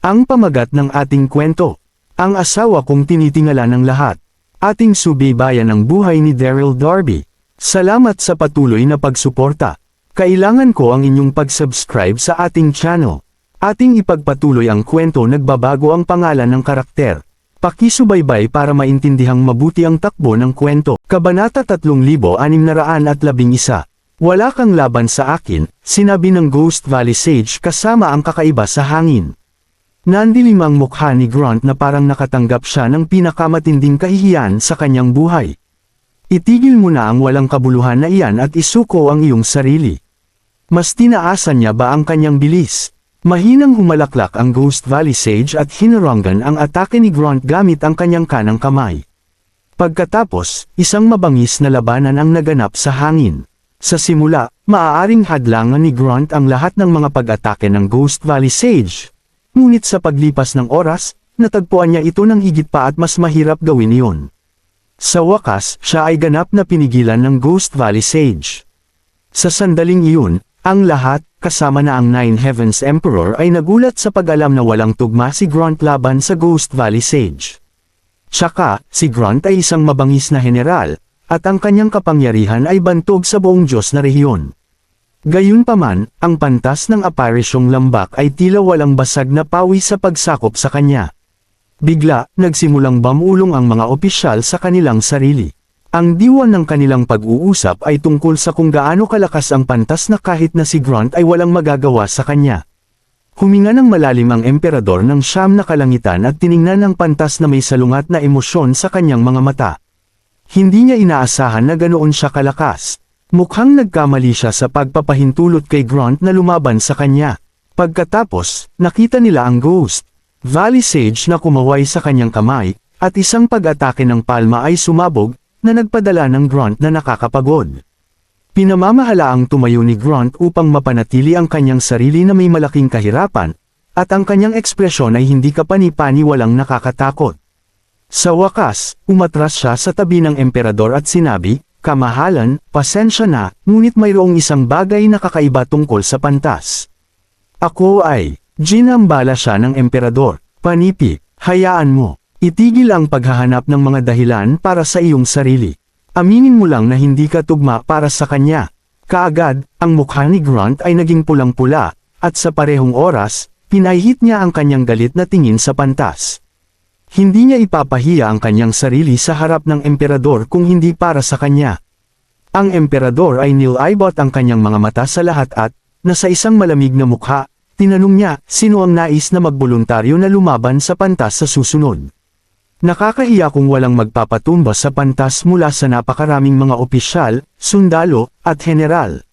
Ang pamagat ng ating kwento. Ang asawa kong tinitingala ng lahat. Ating subaybayan ng buhay ni Daryl Darby. Salamat sa patuloy na pagsuporta. Kailangan ko ang inyong pag-subscribe sa ating channel. Ating ipagpatuloy ang kwento. Nagbabago ang pangalan ng karakter. Pakisubaybay para maintindihang mabuti ang takbo ng kwento. Kabanata 3611. Wala kang laban sa akin, sinabi ng Ghost Valley Sage kasama ang kakaiba sa hangin. Nandilim ang mukha ni Grunt na parang nakatanggap siya ng pinakamatinding kahihiyan sa kanyang buhay. Itigil mo na ang walang kabuluhan na iyan at isuko ang iyong sarili. Mas tinaasan niya ba ang kanyang bilis? Mahinang humalaklak ang Ghost Valley Sage at hinarangan ang atake ni Grunt gamit ang kanyang kanang kamay. Pagkatapos, isang mabangis na labanan ang naganap sa hangin. Sa simula, maaaring hadlangan ni Grunt ang lahat ng mga pag-atake ng Ghost Valley Sage. Ngunit sa paglipas ng oras, natagpuan niya ito ng higit pa at mas mahirap gawin iyon. Sa wakas, siya ay ganap na pinigilan ng Ghost Valley Sage. Sa sandaling iyon, ang lahat, kasama na ang Nine Heavens Emperor ay nagulat sa pag-alam na walang tugma si Grunt laban sa Ghost Valley Sage. Tsaka, si Grunt ay isang mabangis na general, at ang kanyang kapangyarihan ay bantog sa buong Diyos na rehiyon. Gayunpaman, ang pantas ng aparisyong lambak ay tila walang basag na pawi sa pagsakop sa kanya. Bigla, nagsimulang bamulong ang mga opisyal sa kanilang sarili. Ang diwa ng kanilang pag-uusap ay tungkol sa kung gaano kalakas ang pantas na kahit na si Grunt ay walang magagawa sa kanya. Huminga ng malalim ang emperador ng siyam na kalangitan at tiningnan ang pantas na may salungat na emosyon sa kanyang mga mata. Hindi niya inaasahan na ganoon siya kalakas. Mukhang nagkamali siya sa pagpapahintulot kay Grunt na lumaban sa kanya. Pagkatapos, nakita nila ang Ghost Valley Sage na kumaway sa kanyang kamay, at isang pag-atake ng palma ay sumabog, na nagpadala ng Grunt na nakakapagod. Pinamamahalaang tumayo ni Grunt upang mapanatili ang kanyang sarili na may malaking kahirapan, at ang kanyang ekspresyon ay hindi kapani-pani walang nakakatakot. Sa wakas, umatras siya sa tabi ng emperador at sinabi, "Kamahalan, pasensya na, ngunit mayroong isang bagay na kakaiba tungkol sa pantas." "Ako ay," ginambala siya ng emperador, "Panipi, hayaan mo. Itigil ang paghahanap ng mga dahilan para sa iyong sarili. Aminin mo lang na hindi ka tugma para sa kanya." Kaagad, ang mukha ni Grunt ay naging pulang-pula, at sa parehong oras, pinahit niya ang kanyang galit na tingin sa pantas. Hindi niya ipapahiya ang kanyang sarili sa harap ng emperador kung hindi para sa kanya. Ang emperador ay nilibot ang kanyang mga mata sa lahat at, na sa isang malamig na mukha, tinanong niya, sino ang nais na magboluntaryo na lumaban sa pantas sa susunod. Nakakahiya kung walang magpapatumba sa pantas mula sa napakaraming mga opisyal, sundalo, at general.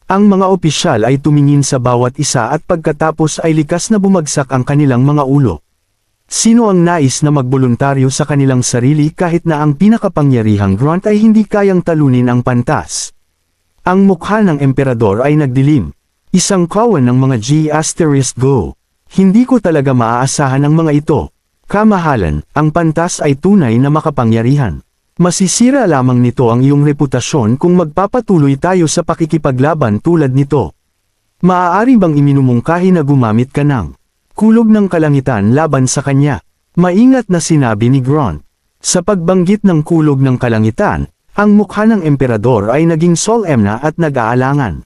Ang mga opisyal ay tumingin sa bawat isa at pagkatapos ay likas na bumagsak ang kanilang mga ulo. Sino ang nais na magboluntaryo sa kanilang sarili kahit na ang pinakapangyarihang Grunt ay hindi kayang talunin ang pantas? Ang mukha ng emperador ay nagdilim. Isang kawan ng mga G***Go. Hindi ko talaga maaasahan ang mga ito. Kamahalan, ang pantas ay tunay na makapangyarihan. Masisira lamang nito ang iyong reputasyon kung magpapatuloy tayo sa pakikipaglaban tulad nito. Maaari bang iminumungkahi na gumamit ka ng kulog ng kalangitan laban sa kanya? Maingat na sinabi ni Grunt. Sa pagbanggit ng kulog ng kalangitan, ang mukha ng emperador ay naging solemn na at nag-aalangan.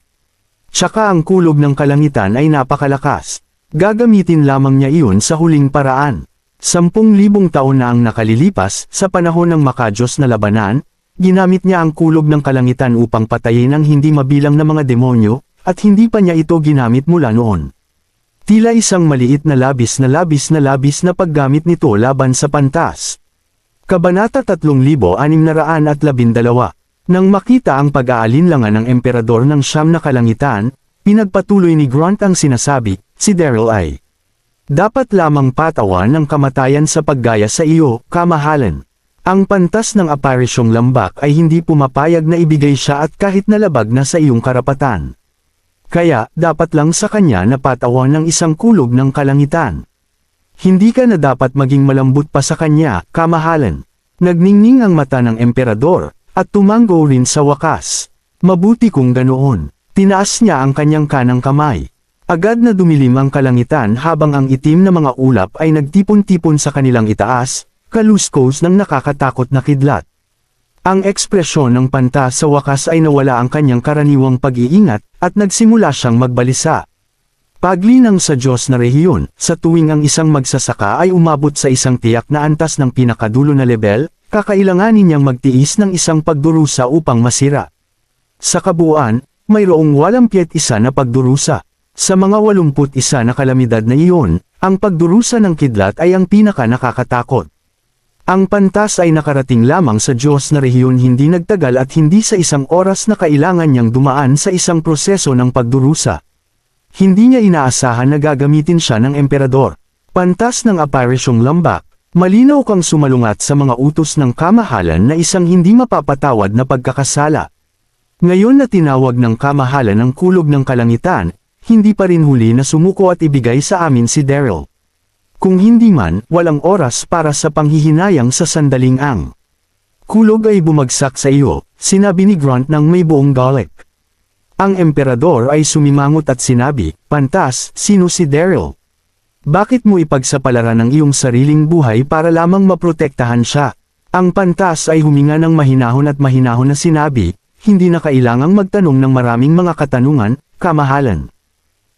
Tsaka ang kulog ng kalangitan ay napakalakas. Gagamitin lamang niya iyon sa huling paraan. 10,000 taon na ang nakalilipas, sa panahon ng makadiyos na labanan, ginamit niya ang kulog ng kalangitan upang patayin ang hindi mabilang na mga demonyo, at hindi pa niya ito ginamit mula noon. Tila isang maliit na labis na paggamit nito laban sa pantas. Kabanata 3612. Nang makita ang pag-aalinlangan ng emperador ng siyam na kalangitan, pinagpatuloy ni Grunt ang sinasabi, si Daryl ay dapat lamang patawan ng kamatayan sa paggaya sa iyo, kamahalan. Ang pantas ng aparisyong lambak ay hindi pumapayag na ibigay siya at kahit nalabag na sa iyong karapatan. Kaya, dapat lang sa kanya na patawan ng isang kulog ng kalangitan. Hindi ka na dapat maging malambot pa sa kanya, kamahalan. Nagningning ang mata ng emperador, at tumanggo rin sa wakas. Mabuti kung ganoon. Tinaas niya ang kanyang kanang kamay. Agad na dumilim ang kalangitan habang ang itim na mga ulap ay nagtipon-tipon sa kanilang itaas, kaluskos ng nakakatakot na kidlat. Ang ekspresyon ng Pantas sa wakas ay nawala ang kanyang karaniwang pag-iingat, at nagsimula siyang magbalisa. Paglinang sa Diyos na rehiyon, sa tuwing ang isang magsasaka ay umabot sa isang tiyak na antas ng pinakadulo na lebel, kakailanganin niyang magtiis ng isang pagdurusa upang masira. Sa kabuuan, mayroong 81 na pagdurusa. Sa mga 81 na kalamidad na iyon, ang pagdurusa ng kidlat ay ang pinaka nakakatakot. Ang Pantas ay nakarating lamang sa Diyos na rehiyon hindi nagtagal at hindi sa isang oras na kailangan niyang dumaan sa isang proseso ng pagdurusa. Hindi niya inaasahan na gagamitin siya ng emperador. Pantas ng aparisyong lambak, malinaw kang sumalungat sa mga utos ng kamahalan na isang hindi mapapatawad na pagkakasala. Ngayon na tinawag ng kamahalan ang kulog ng kalangitan, hindi pa rin huli na sumuko at ibigay sa amin si Daryl. Kung hindi man, walang oras para sa panghihinayang sa sandaling ang kulog ay bumagsak sa iyo, sinabi ni Grunt ng may buong galit. Ang emperador ay sumimangot at sinabi, Pantas, sino si Daryl? Bakit mo ipagsapalaran ang iyong sariling buhay para lamang maprotektahan siya? Ang Pantas ay huminga ng mahinahon at mahinahon na sinabi, hindi na kailangang magtanong ng maraming mga katanungan, kamahalan.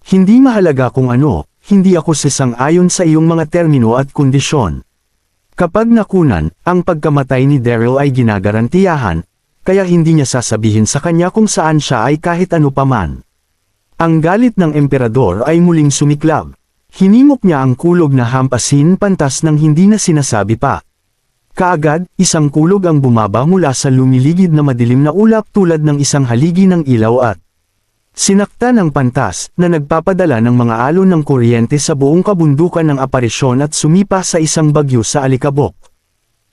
Hindi mahalaga kung ano, hindi ako sasang-ayon sa iyong mga termino at kondisyon. Kapag nakunan, ang pagkamatay ni Daryl ay ginagarantiyahan, kaya hindi niya sasabihin sa kanya kung saan siya ay kahit ano paman. Ang galit ng emperador ay muling sumiklab. Hinimok niya ang kulog na hampasin Pantas nang hindi na sinasabi pa. Kaagad, isang kulog ang bumaba mula sa lumiligid na madilim na ulap tulad ng isang haligi ng ilaw at sinakta ng Pantas, na nagpapadala ng mga alon ng kuryente sa buong kabundukan ng aparisyon at sumipa sa isang bagyo sa alikabok.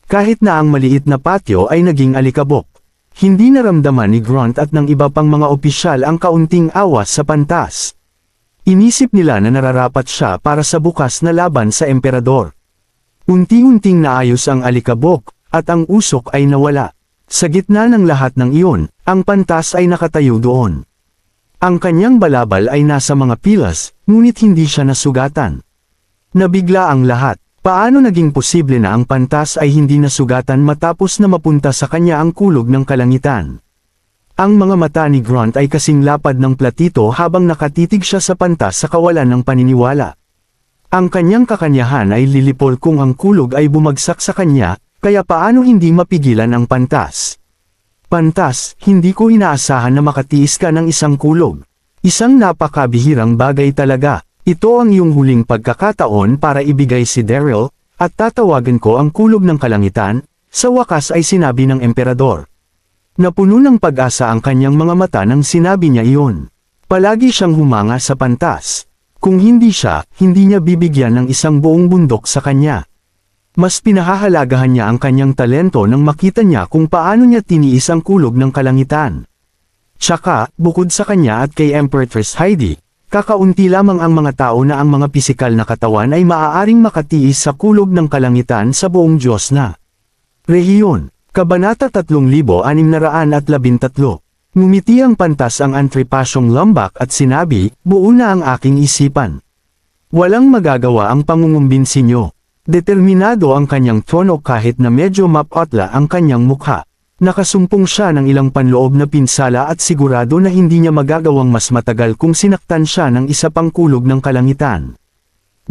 Kahit na ang maliit na patio ay naging alikabok. Hindi naramdaman ni Grunt at ng iba pang mga opisyal ang kaunting awas sa Pantas. Inisip nila na nararapat siya para sa bukas na laban sa emperador. Unti-unting naayos ang alikabok, at ang usok ay nawala. Sa gitna ng lahat ng iyon, ang Pantas ay nakatayo doon. Ang kanyang balabal ay nasa mga pilas, ngunit hindi siya nasugatan. Nabigla ang lahat. Paano naging posible na ang Pantas ay hindi nasugatan matapos na mapunta sa kanya ang kulog ng kalangitan? Ang mga mata ni Grunt ay kasing lapad ng platito habang nakatitig siya sa Pantas sa kawalan ng paniniwala. Ang kanyang kakanyahan ay lilipol kung ang kulog ay bumagsak sa kanya, kaya paano hindi mapigilan ang Pantas? Pantas, hindi ko inaasahan na makatiis ka ng isang kulog. Isang napakabihirang bagay talaga. Ito ang iyong huling pagkakataon para ibigay si Daryl, at tatawagan ko ang kulog ng kalangitan, sa wakas ay sinabi ng emperador. Napuno ng pag-asa ang kanyang mga mata nang sinabi niya iyon. Palagi siyang humanga sa Pantas. Kung hindi siya, hindi niya bibigyan ng isang buong bundok sa kanya. Mas pinahahalagahan niya ang kanyang talento nang makita niya kung paano niya tiniis ang kulog ng kalangitan. Tsaka, bukod sa kanya at kay Empress Heidi, kakaunti lamang ang mga tao na ang mga pisikal na katawan ay maaaring makatiis sa kulog ng kalangitan sa buong Diyos na rehiyon. Kabanata 3613. Ngumiti ang Pantas ang antripasyong lambak at sinabi, buo na ang aking isipan. Walang magagawa ang pangungumbinsi niyo. Determinado ang kanyang tono kahit na medyo mapotla ang kanyang mukha. Nakasumpong siya ng ilang panloob na pinsala at sigurado na hindi niya magagawang mas matagal kung sinaktan siya ng isa pang kulog ng kalangitan.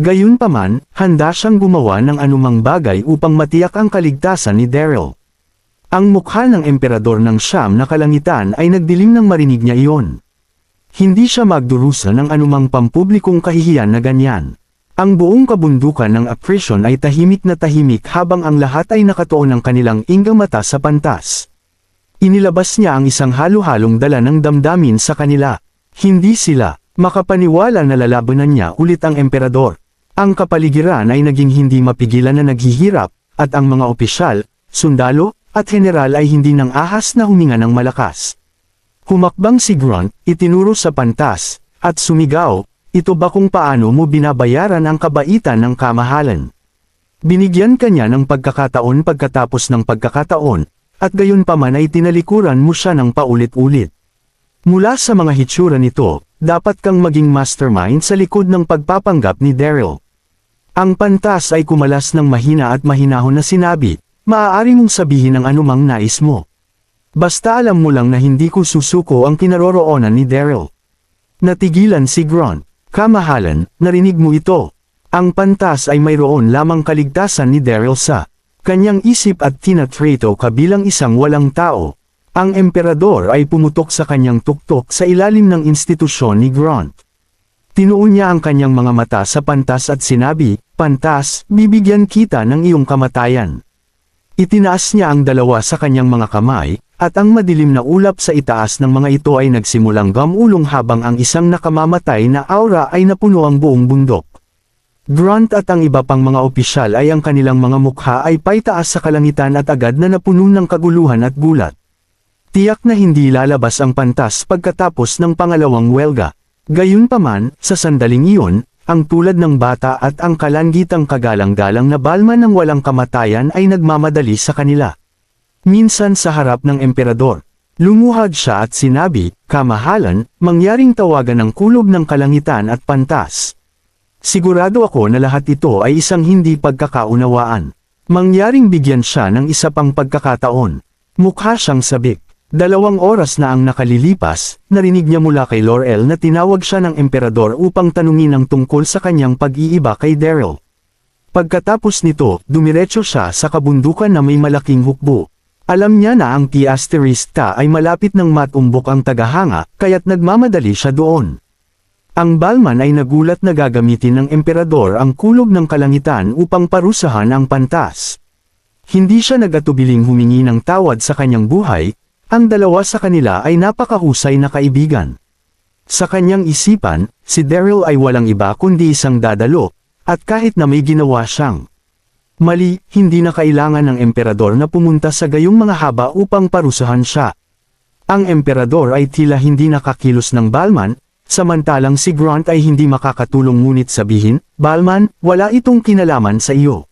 Gayunpaman, handa siyang gumawa ng anumang bagay upang matiyak ang kaligtasan ni Daryl. Ang mukha ng emperador ng Siyam na kalangitan ay nagdilim nang marinig niya iyon. Hindi siya magdurusa ng anumang pampublikong kahihiyan na ganyan. Ang buong kabundukan ng Appreciation ay tahimik na tahimik habang ang lahat ay nakatuon ng kanilang inggang mata sa Pantas. Inilabas niya ang isang halo-halong dala ng damdamin sa kanila. Hindi sila makapaniwala na lalabanan niya ulit ang emperador. Ang kapaligiran ay naging hindi mapigilan na naghihirap, at ang mga opisyal, sundalo, at general ay hindi nang ahas na huminga ng malakas. Humakbang si Grunt, itinuro sa Pantas, at sumigaw, ito ba kung paano mo binabayaran ang kabaitan ng kamahalan? Binigyan ka niya ng pagkakataon pagkatapos ng pagkakataon, at gayon pa man ay tinalikuran mo siya ng paulit-ulit. Mula sa mga hitsura nito, dapat kang maging mastermind sa likod ng pagpapanggap ni Daryl. Ang pantas ay kumalas ng mahina at mahinahon na sinabi, maaari mong sabihin ang anumang nais mo. Basta alam mo lang na hindi ko susuko ang kinaroroonan ni Daryl. Natigilan si Grunt. Kamahalan, narinig mo ito. Ang pantas ay mayroon lamang kaligtasan ni Daryl sa kanyang isip at tinatrato kabilang isang walang tao. Ang emperador ay pumutok sa kanyang tuktok sa ilalim ng institusyon ni Grunt. Tinuon niya ang kanyang mga mata sa pantas at sinabi, pantas, bibigyan kita ng iyong kamatayan. Itinaas niya ang dalawa sa kanyang mga kamay, at ang madilim na ulap sa itaas ng mga ito ay nagsimulang gamulong habang ang isang nakamamatay na aura ay napuno ang buong bundok. Grunt at ang iba pang mga opisyal ay ang kanilang mga mukha ay paitaas sa kalangitan at agad na napuno ng kaguluhan at gulat. Tiyak na hindi lalabas ang pantas pagkatapos ng pangalawang welga. Gayunpaman, sa sandaling iyon, ang tulad ng bata at ang kalanggitang kagalang-galang na balma ng walang kamatayan ay nagmamadali sa kanila. Minsan sa harap ng emperador, lumuhad siya at sinabi, kamahalan, mangyaring tawagan ng kulob ng kalangitan at pantas. Sigurado ako na lahat ito ay isang hindi pagkakaunawaan. Mangyaring bigyan siya ng isa pang pagkakataon. Mukha siyang sabik. 2 oras na ang nakalilipas, narinig niya mula kay Laurel na tinawag siya ng emperador upang tanungin ang tungkol sa kanyang pag-iiba kay Daryl. Pagkatapos nito, dumiretso siya sa kabundukan na may malaking hukbo. Alam niya na ang Piasterista ay malapit ng matumbok ang tagahanga, kaya't nagmamadali siya doon. Ang Balman ay nagulat na gagamitin ng emperador ang kulob ng kalangitan upang parusahan ang pantas. Hindi siya nagatubiling humingi ng tawad sa kanyang buhay, ang dalawa sa kanila ay napakahusay na kaibigan. Sa kanyang isipan, si Daryl ay walang iba kundi isang dadalo, at kahit na may ginawa siyang mali, hindi na kailangan ng emperador na pumunta sa gayong mga haba upang parusahan siya. Ang emperador ay tila hindi nakakilos ng Balman, samantalang si Grunt ay hindi makakatulong ngunit sabihin, Balman, wala itong kinalaman sa iyo.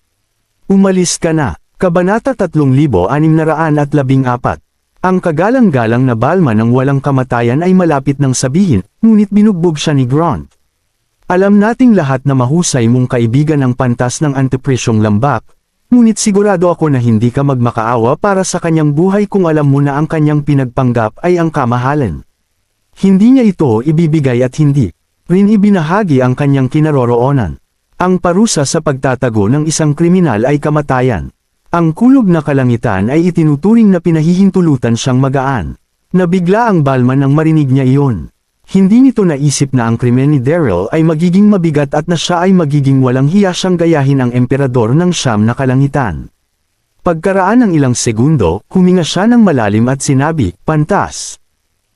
Umalis ka na. Kabanata 3614. Ang kagalang-galang na Balman ng walang kamatayan ay malapit ng sabihin, ngunit binugbog siya ni Grunt. Alam nating lahat na mahusay mong kaibigan ang pantas ng antipresyong lambak, ngunit sigurado ako na hindi ka magmakaawa para sa kanyang buhay kung alam mo na ang kanyang pinagpanggap ay ang kamahalan. Hindi niya ito ibibigay at hindi rin ibinahagi ang kanyang kinaroroonan. Ang parusa sa pagtatago ng isang kriminal ay kamatayan. Ang kulob na kalangitan ay itinuturing na pinahihintulutan siyang magaan. Nabigla ang Balman nang marinig niya iyon. Hindi nito naisip na ang krimen ni Daryl ay magiging mabigat at na siya ay magiging walang hiya siyang gayahin ang emperador ng Siyam na kalangitan. Pagkaraan ng ilang segundo, huminga siya ng malalim at sinabi, Pantas!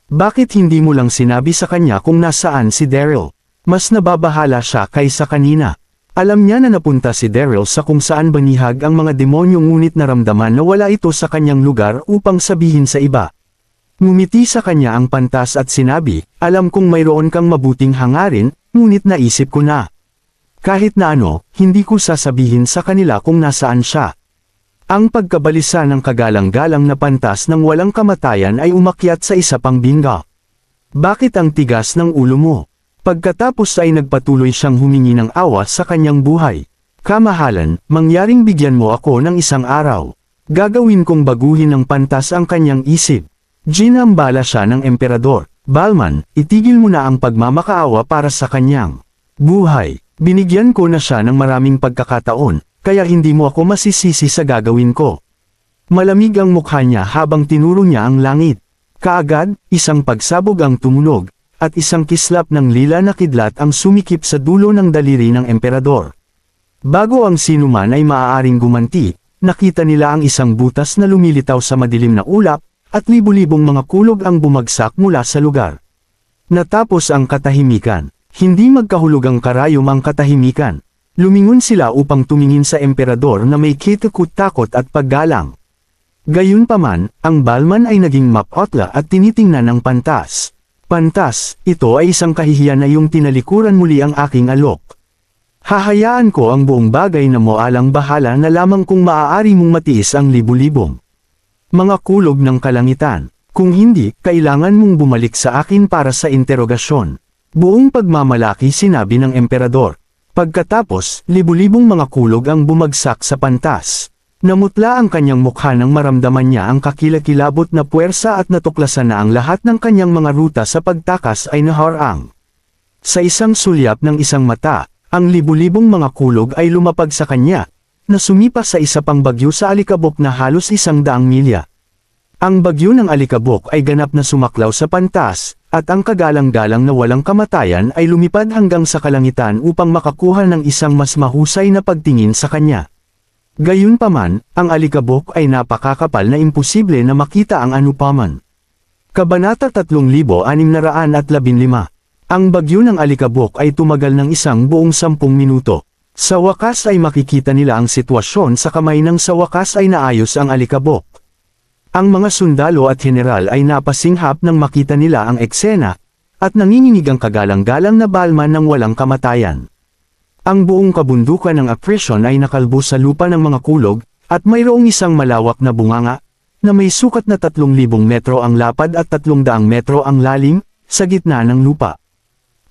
Bakit hindi mo lang sinabi sa kanya kung nasaan si Daryl? Mas nababahala siya kaysa kanina. Alam niya na napunta si Daryl sa kung saan banihag ang mga demonyo ngunit naramdaman na wala ito sa kanyang lugar upang sabihin sa iba. Ngumiti sa kanya ang pantas at sinabi, alam kong mayroon kang mabuting hangarin, ngunit naisip ko na. Kahit na ano, hindi ko sasabihin sa kanila kung nasaan siya. Ang pagkabalisa ng kagalang-galang na pantas ng walang kamatayan ay umakyat sa isa pang bingga. Bakit ang tigas ng ulo mo? Pagkatapos ay nagpatuloy siyang humingi ng awa sa kanyang buhay. Kamahalan, mangyaring bigyan mo ako ng isang araw. Gagawin kong baguhin ng pantas ang kanyang isip. Ginambala siya ng emperador. Balman, itigil mo na ang pagmamakaawa para sa kanyang buhay. Binigyan ko na siya ng maraming pagkakataon, kaya hindi mo ako masisisi sa gagawin ko. Malamig ang mukha niya habang tinuro niya ang langit. Kaagad, isang pagsabog ang tumunog, at isang kislap ng lila na kidlat ang sumikip sa dulo ng daliri ng emperador. Bago ang sinuman ay maaaring gumanti, nakita nila ang isang butas na lumilitaw sa madilim na ulap, at libu-libong mga kulog ang bumagsak mula sa lugar. Natapos ang katahimikan. Hindi magkahulugang karayom ang katahimikan. Lumingon sila upang tumingin sa emperador na may kitakot-takot at paggalang. Gayunpaman, ang Balman ay naging mapotla at tinitingnan ng pantas. Pantas, ito ay isang kahihiyan na yung tinalikuran muli ang aking alok. Hahayaan ko ang buong bagay na moalang bahala na lamang kung maaari mong matiis ang libu-libong mga kulog ng kalangitan. Kung hindi, kailangan mong bumalik sa akin para sa interogasyon. Buong pagmamalaki sinabi ng emperador. Pagkatapos, libu-libong mga kulog ang bumagsak sa pantas. Namutla ang kanyang mukha nang maramdaman niya ang kakilakilabot na puwersa at natuklasan na ang lahat ng kanyang mga ruta sa pagtakas ay naharang. Sa isang sulyap ng isang mata, ang libu-libong mga kulog ay lumapag sa kanya, na sumipa sa isa pang bagyo sa alikabok na halos 100 milya. Ang bagyo ng alikabok ay ganap na sumaklaw sa pantas, at ang kagalang-galang na walang kamatayan ay lumipad hanggang sa kalangitan upang makakuha ng isang mas mahusay na pagtingin sa kanya. Gayunpaman, ang alikabok ay napakakapal na imposible na makita ang anupaman. Kabanata 3615. Ang bagyo ng alikabok ay tumagal ng isang buong 10 minuto. Sa wakas ay makikita nila ang sitwasyon sa kamay nang sa wakas ay naayos ang alikabok. Ang mga sundalo at general ay napasinghap nang makita nila ang eksena, at nanginginig ang kagalang-galang na balman ng walang kamatayan. Ang buong kabundukan ng Apresyon ay nakalbo sa lupa ng mga kulog, at mayroong isang malawak na bunganga, na may sukat na 3,000 metro ang lapad at 300 metro ang lalim, sa gitna ng lupa.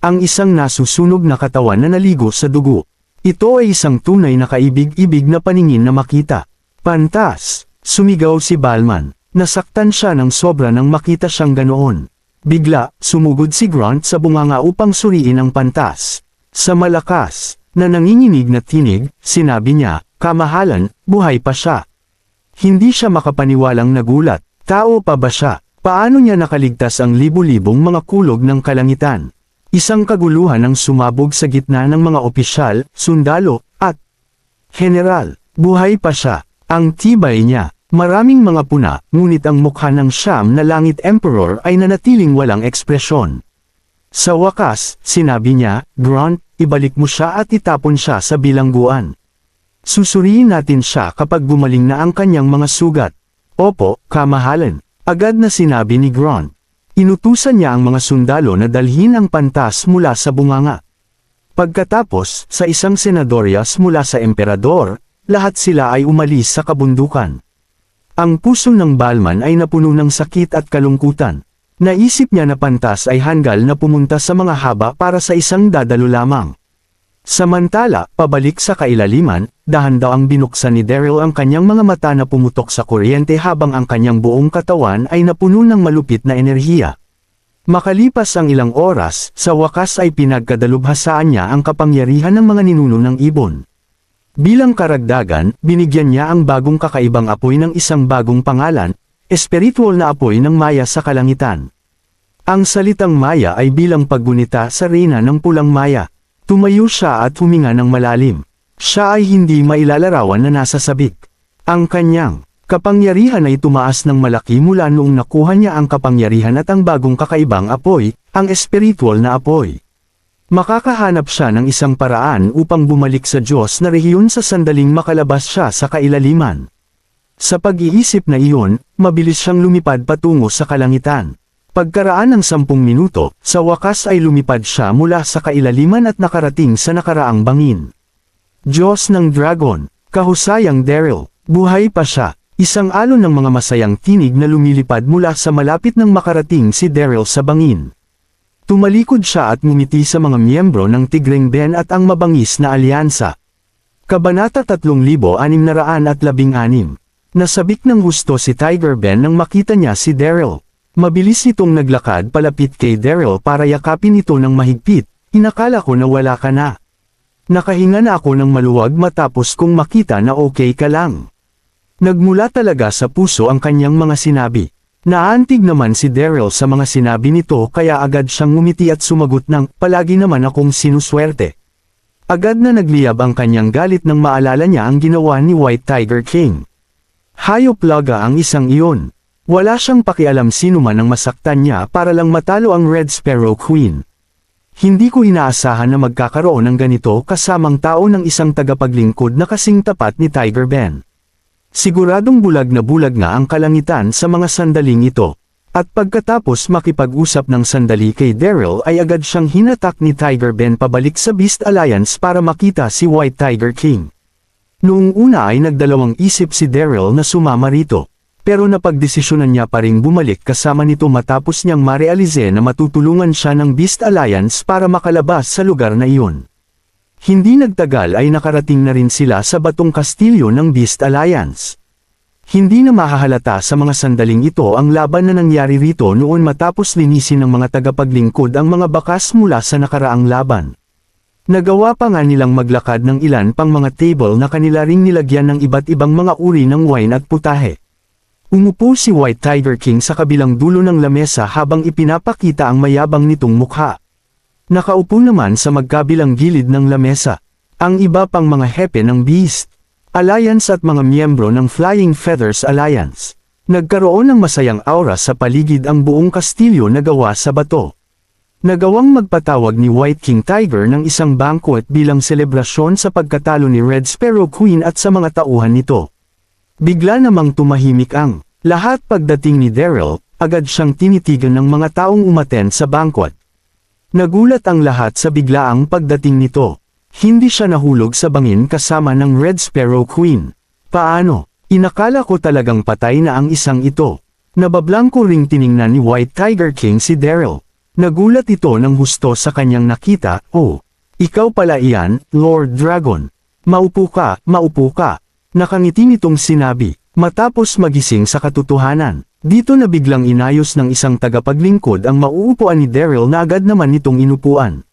Ang isang nasusunog na katawan na naligo sa dugo. Ito ay isang tunay na kaibig-ibig na paningin na makita. Pantas! Sumigaw si Balman. Nasaktan siya ng sobra nang makita siyang ganoon. Bigla, sumugod si Grunt sa bunganga upang suriin ang pantas. Sa malakas, na nanginginig na tinig, sinabi niya, "Kamahalan, buhay pa siya." Hindi siya makapaniwalang nagulat. Tao pa ba siya? Paano niya nakaligtas ang libu-libong mga kulog ng kalangitan? Isang kaguluhan ang sumabog sa gitna ng mga opisyal, sundalo, at general. Buhay pa siya. Ang tibay niya. Maraming mga puna, ngunit ang mukha ng siyam na langit emperor ay nanatiling walang ekspresyon. Sa wakas, sinabi niya, "Grunt, ibalik mo siya at itapon siya sa bilangguan. Susuriin natin siya kapag gumaling na ang kanyang mga sugat." "Opo, kamahalan." Agad na sinabi ni Grunt. Inutusan niya ang mga sundalo na dalhin ang pantas mula sa bunganga. Pagkatapos, sa isang senadoryas mula sa emperador, lahat sila ay umalis sa kabundukan. Ang puso ng Balman ay napuno ng sakit at kalungkutan. Naisip niya na pantas ay hanggal na pumunta sa mga haba para sa isang dadalo lamang. Samantala, pabalik sa kailaliman, dahan daw ang binuksan ni Daryl ang kanyang mga mata na pumutok sa kuryente habang ang kanyang buong katawan ay napuno ng malupit na enerhiya. Makalipas ang ilang oras, sa wakas ay pinagkadalubhasaan niya ang kapangyarihan ng mga ninuno ng ibon. Bilang karagdagan, binigyan niya ang bagong kakaibang apoy ng isang bagong pangalan, espiritual na apoy ng Maya sa kalangitan. Ang salitang Maya ay bilang paggunita sa reyna ng pulang Maya. Tumayo siya at huminga ng malalim. Siya ay hindi mailalarawan na nasa sabik. Ang kanyang kapangyarihan ay tumaas ng malaki mula noong nakuha niya ang kapangyarihan at ang bagong kakaibang apoy, ang espiritual na apoy. Makakahanap siya ng isang paraan upang bumalik sa Diyos na rehiyon sa sandaling makalabas siya sa kailaliman. Sa pag-iisip na iyon, mabilis siyang lumipad patungo sa kalangitan. Pagkaraan ng 10 minuto, sa wakas ay lumipad siya mula sa kailaliman at nakarating sa nakaraang bangin. Diyos ng Dragon, kahusayang Daryl, buhay pa siya. Isang alon ng mga masayang tinig na lumilipad mula sa malapit nang makarating si Daryl sa bangin. Tumalikod siya at ngumiti sa mga miyembro ng Tigreng Ben at ang mabangis na alyansa. Kabanata 3616. Nasabik ng gusto si Tiger Ben nang makita niya si Daryl. Mabilis itong naglakad palapit kay Daryl para yakapin ito ng mahigpit. "Inakala ko na wala ka na. Nakahinga na ako ng maluwag matapos kong makita na okay ka lang." Nagmula talaga sa puso ang kanyang mga sinabi. Naantig naman si Daryl sa mga sinabi nito kaya agad siyang ngumiti at sumagot ng, "Palagi naman akong sinuswerte." Agad na nagliyab ang kanyang galit nang maalala niya ang ginawa ni White Tiger King. Hayop laga ang isang iyon. Wala siyang pakialam sino man ang masaktan niya para lang matalo ang Red Sparrow Queen. "Hindi ko inaasahan na magkakaroon ng ganito kasamang tao ng isang tagapaglingkod na kasing tapat ni Tiger Ben. Siguradong bulag nga ang kalangitan sa mga sandaling ito." At pagkatapos makipag-usap ng sandali kay Daryl ay agad siyang hinatak ni Tiger Ben pabalik sa Beast Alliance para makita si White Tiger King. Noong una ay nagdalawang isip si Daryl na sumama rito. Pero napagdesisyonan niya pa ring bumalik kasama nito matapos niyang marealize na matutulungan siya ng Beast Alliance para makalabas sa lugar na iyon. Hindi nagtagal ay nakarating na rin sila sa batong kastilyo ng Beast Alliance. Hindi na mahahalata sa mga sandaling ito ang laban na nangyari rito noon matapos linisin ng mga tagapaglingkod ang mga bakas mula sa nakaraang laban. Nagawa pa nga nilang maglakad ng ilan pang mga table na kanila ring nilagyan ng iba't ibang mga uri ng wine at putahe. Umupo si White Tiger King sa kabilang dulo ng lamesa habang ipinapakita ang mayabang nitong mukha. Nakaupo naman sa magkabilang gilid ng lamesa ang iba pang mga hepe ng Beast Alliance at mga miyembro ng Flying Feathers Alliance. Nagkaroon ng masayang aura sa paligid ang buong kastilyo na gawa sa bato. Nagawang magpatawag ni White King Tiger ng isang banquet bilang selebrasyon sa pagkatalo ni Red Sparrow Queen at sa mga tauhan nito. Bigla namang tumahimik ang lahat pagdating ni Daryl, agad siyang tinitigan ng mga taong umaten sa banquet. Nagulat ang lahat sa biglaang pagdating nito. Hindi siya nahulog sa bangin kasama ng Red Sparrow Queen. Paano? Inakala ko talagang patay na ang isang ito. Nabablangko ring tiningnan ni White Tiger King si Daryl. Nagulat ito nang husto sa kanyang nakita, "Oh, ikaw pala iyan, Lord Dragon. Maupo ka, maupo ka." Nakangiti nitong sinabi, matapos magising sa katotohanan. Dito na biglang inayos ng isang tagapaglingkod ang mauupuan ni Daryl na agad naman nitong inupuan.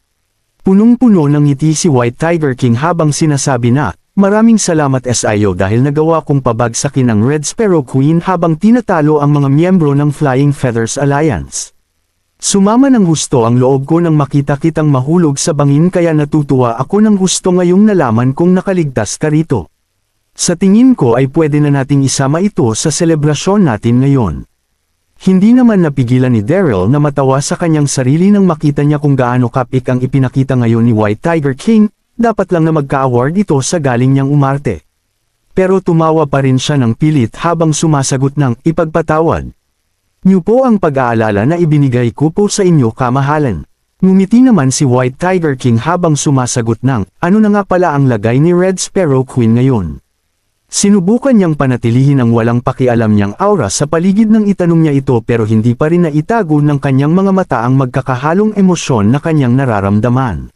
Punong-puno ng ngiti si White Tiger King habang sinasabi na, "Maraming salamat SIO dahil nagawa kong pabagsakin ang Red Sparrow Queen habang tinatalo ang mga miyembro ng Flying Feathers Alliance. Sumama ng husto ang loob ko nang makita kitang mahulog sa bangin kaya natutuwa ako ng gusto ngayong nalaman kong nakaligtas ka rito. Sa tingin ko ay pwede na nating isama ito sa selebrasyon natin ngayon." Hindi naman napigilan ni Daryl na matawa sa kanyang sarili nang makita niya kung gaano kapik ang ipinakita ngayon ni White Tiger King, dapat lang na magka-award ito sa galing niyang umarte. Pero tumawa pa rin siya ng pilit habang sumasagot ng ipagpatawad. "Niyo po ang pag-aalala na ibinigay ko po sa inyo kamahalan." Ngumiti naman si White Tiger King habang sumasagot ng, "Ano na nga pala ang lagay ni Red Sparrow Queen ngayon?" Sinubukan niyang panatilihin ang walang pakialam niyang aura sa paligid ng itanong niya ito pero hindi pa rin naitago ng kanyang mga mata ang magkakahalong emosyon na kanyang nararamdaman.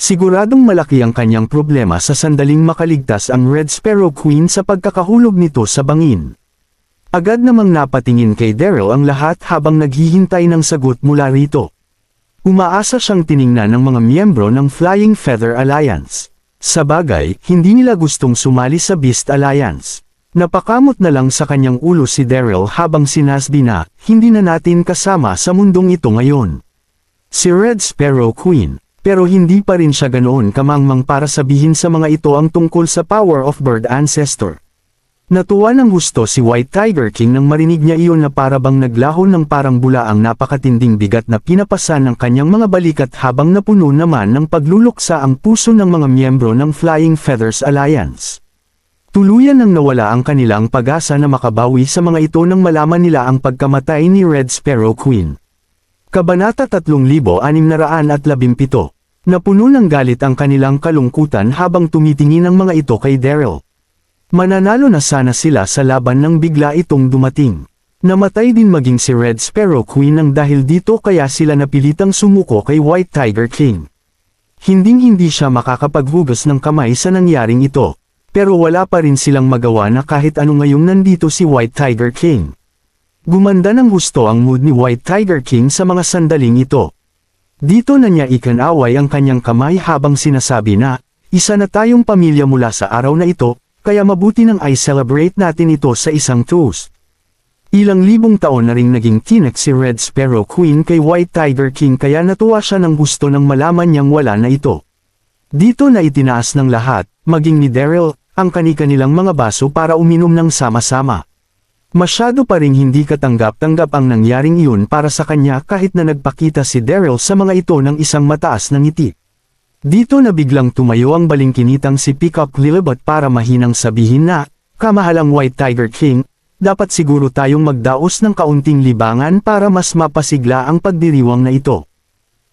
Siguradong malaki ang kanyang problema sa sandaling makaligtas ang Red Sparrow Queen sa pagkakahulog nito sa bangin. Agad namang napatingin kay Daryl ang lahat habang naghihintay ng sagot mula rito. Umaasa siyang tiningnan ng mga miyembro ng Flying Feather Alliance. Sa bagay, hindi nila gustong sumali sa Beast Alliance. Napakamot na lang sa kanyang ulo si Daryl habang sinasbi na, "Hindi na natin kasama sa mundong ito ngayon." Si Red Sparrow Queen, pero hindi pa rin siya ganoon kamangmang para sabihin sa mga ito ang tungkol sa Power of Bird Ancestor. Natuwa ng husto si White Tiger King nang marinig niya iyon na parabang naglaho ng parang bula ang napakatinding bigat na pinapasan ng kanyang mga balikat habang napuno naman ng pagluluksa ang puso ng mga miyembro ng Flying Feathers Alliance. Tuluyan nang nawala ang kanilang pag-asa na makabawi sa mga ito nang malaman nila ang pagkamatay ni Red Sparrow Queen. Kabanata 3617. Napuno ng galit ang kanilang kalungkutan habang tumitingin ang mga ito kay Daryl. Mananalo na sana sila sa laban nang bigla itong dumating. Namatay din maging si Red Sparrow Queen nang dahil dito kaya sila napilitang sumuko kay White Tiger King. Hinding-hindi siya makakapaghugas ng kamay sa nangyaring ito. Pero wala pa rin silang magawa na kahit ano ngayong nandito si White Tiger King. Gumanda ng gusto ang mood ni White Tiger King sa mga sandaling ito. Dito na niya ikinaway ang kanyang kamay habang sinasabi na, "Isa na tayong pamilya mula sa araw na ito, kaya mabuti nang i-celebrate natin ito sa isang toast." Ilang libong taon na ring naging tinek si Red Sparrow Queen kay White Tiger King kaya natuwa siya ng gusto nang malaman niyang wala na ito. Dito na itinaas ng lahat, maging ni Daryl, ang kani-kanilang mga baso para uminom ng sama-sama. Masyado pa ring hindi katanggap-tanggap ang nangyaring iyon para sa kanya kahit na nagpakita si Daryl sa mga ito ng isang mataas na ngiti. Dito na biglang tumayo ang balingkinitang si Peacock Lillibot para mahinang sabihin na, "Kamahalang White Tiger King, dapat siguro tayong magdaos ng kaunting libangan para mas mapasigla ang pagdiriwang na ito."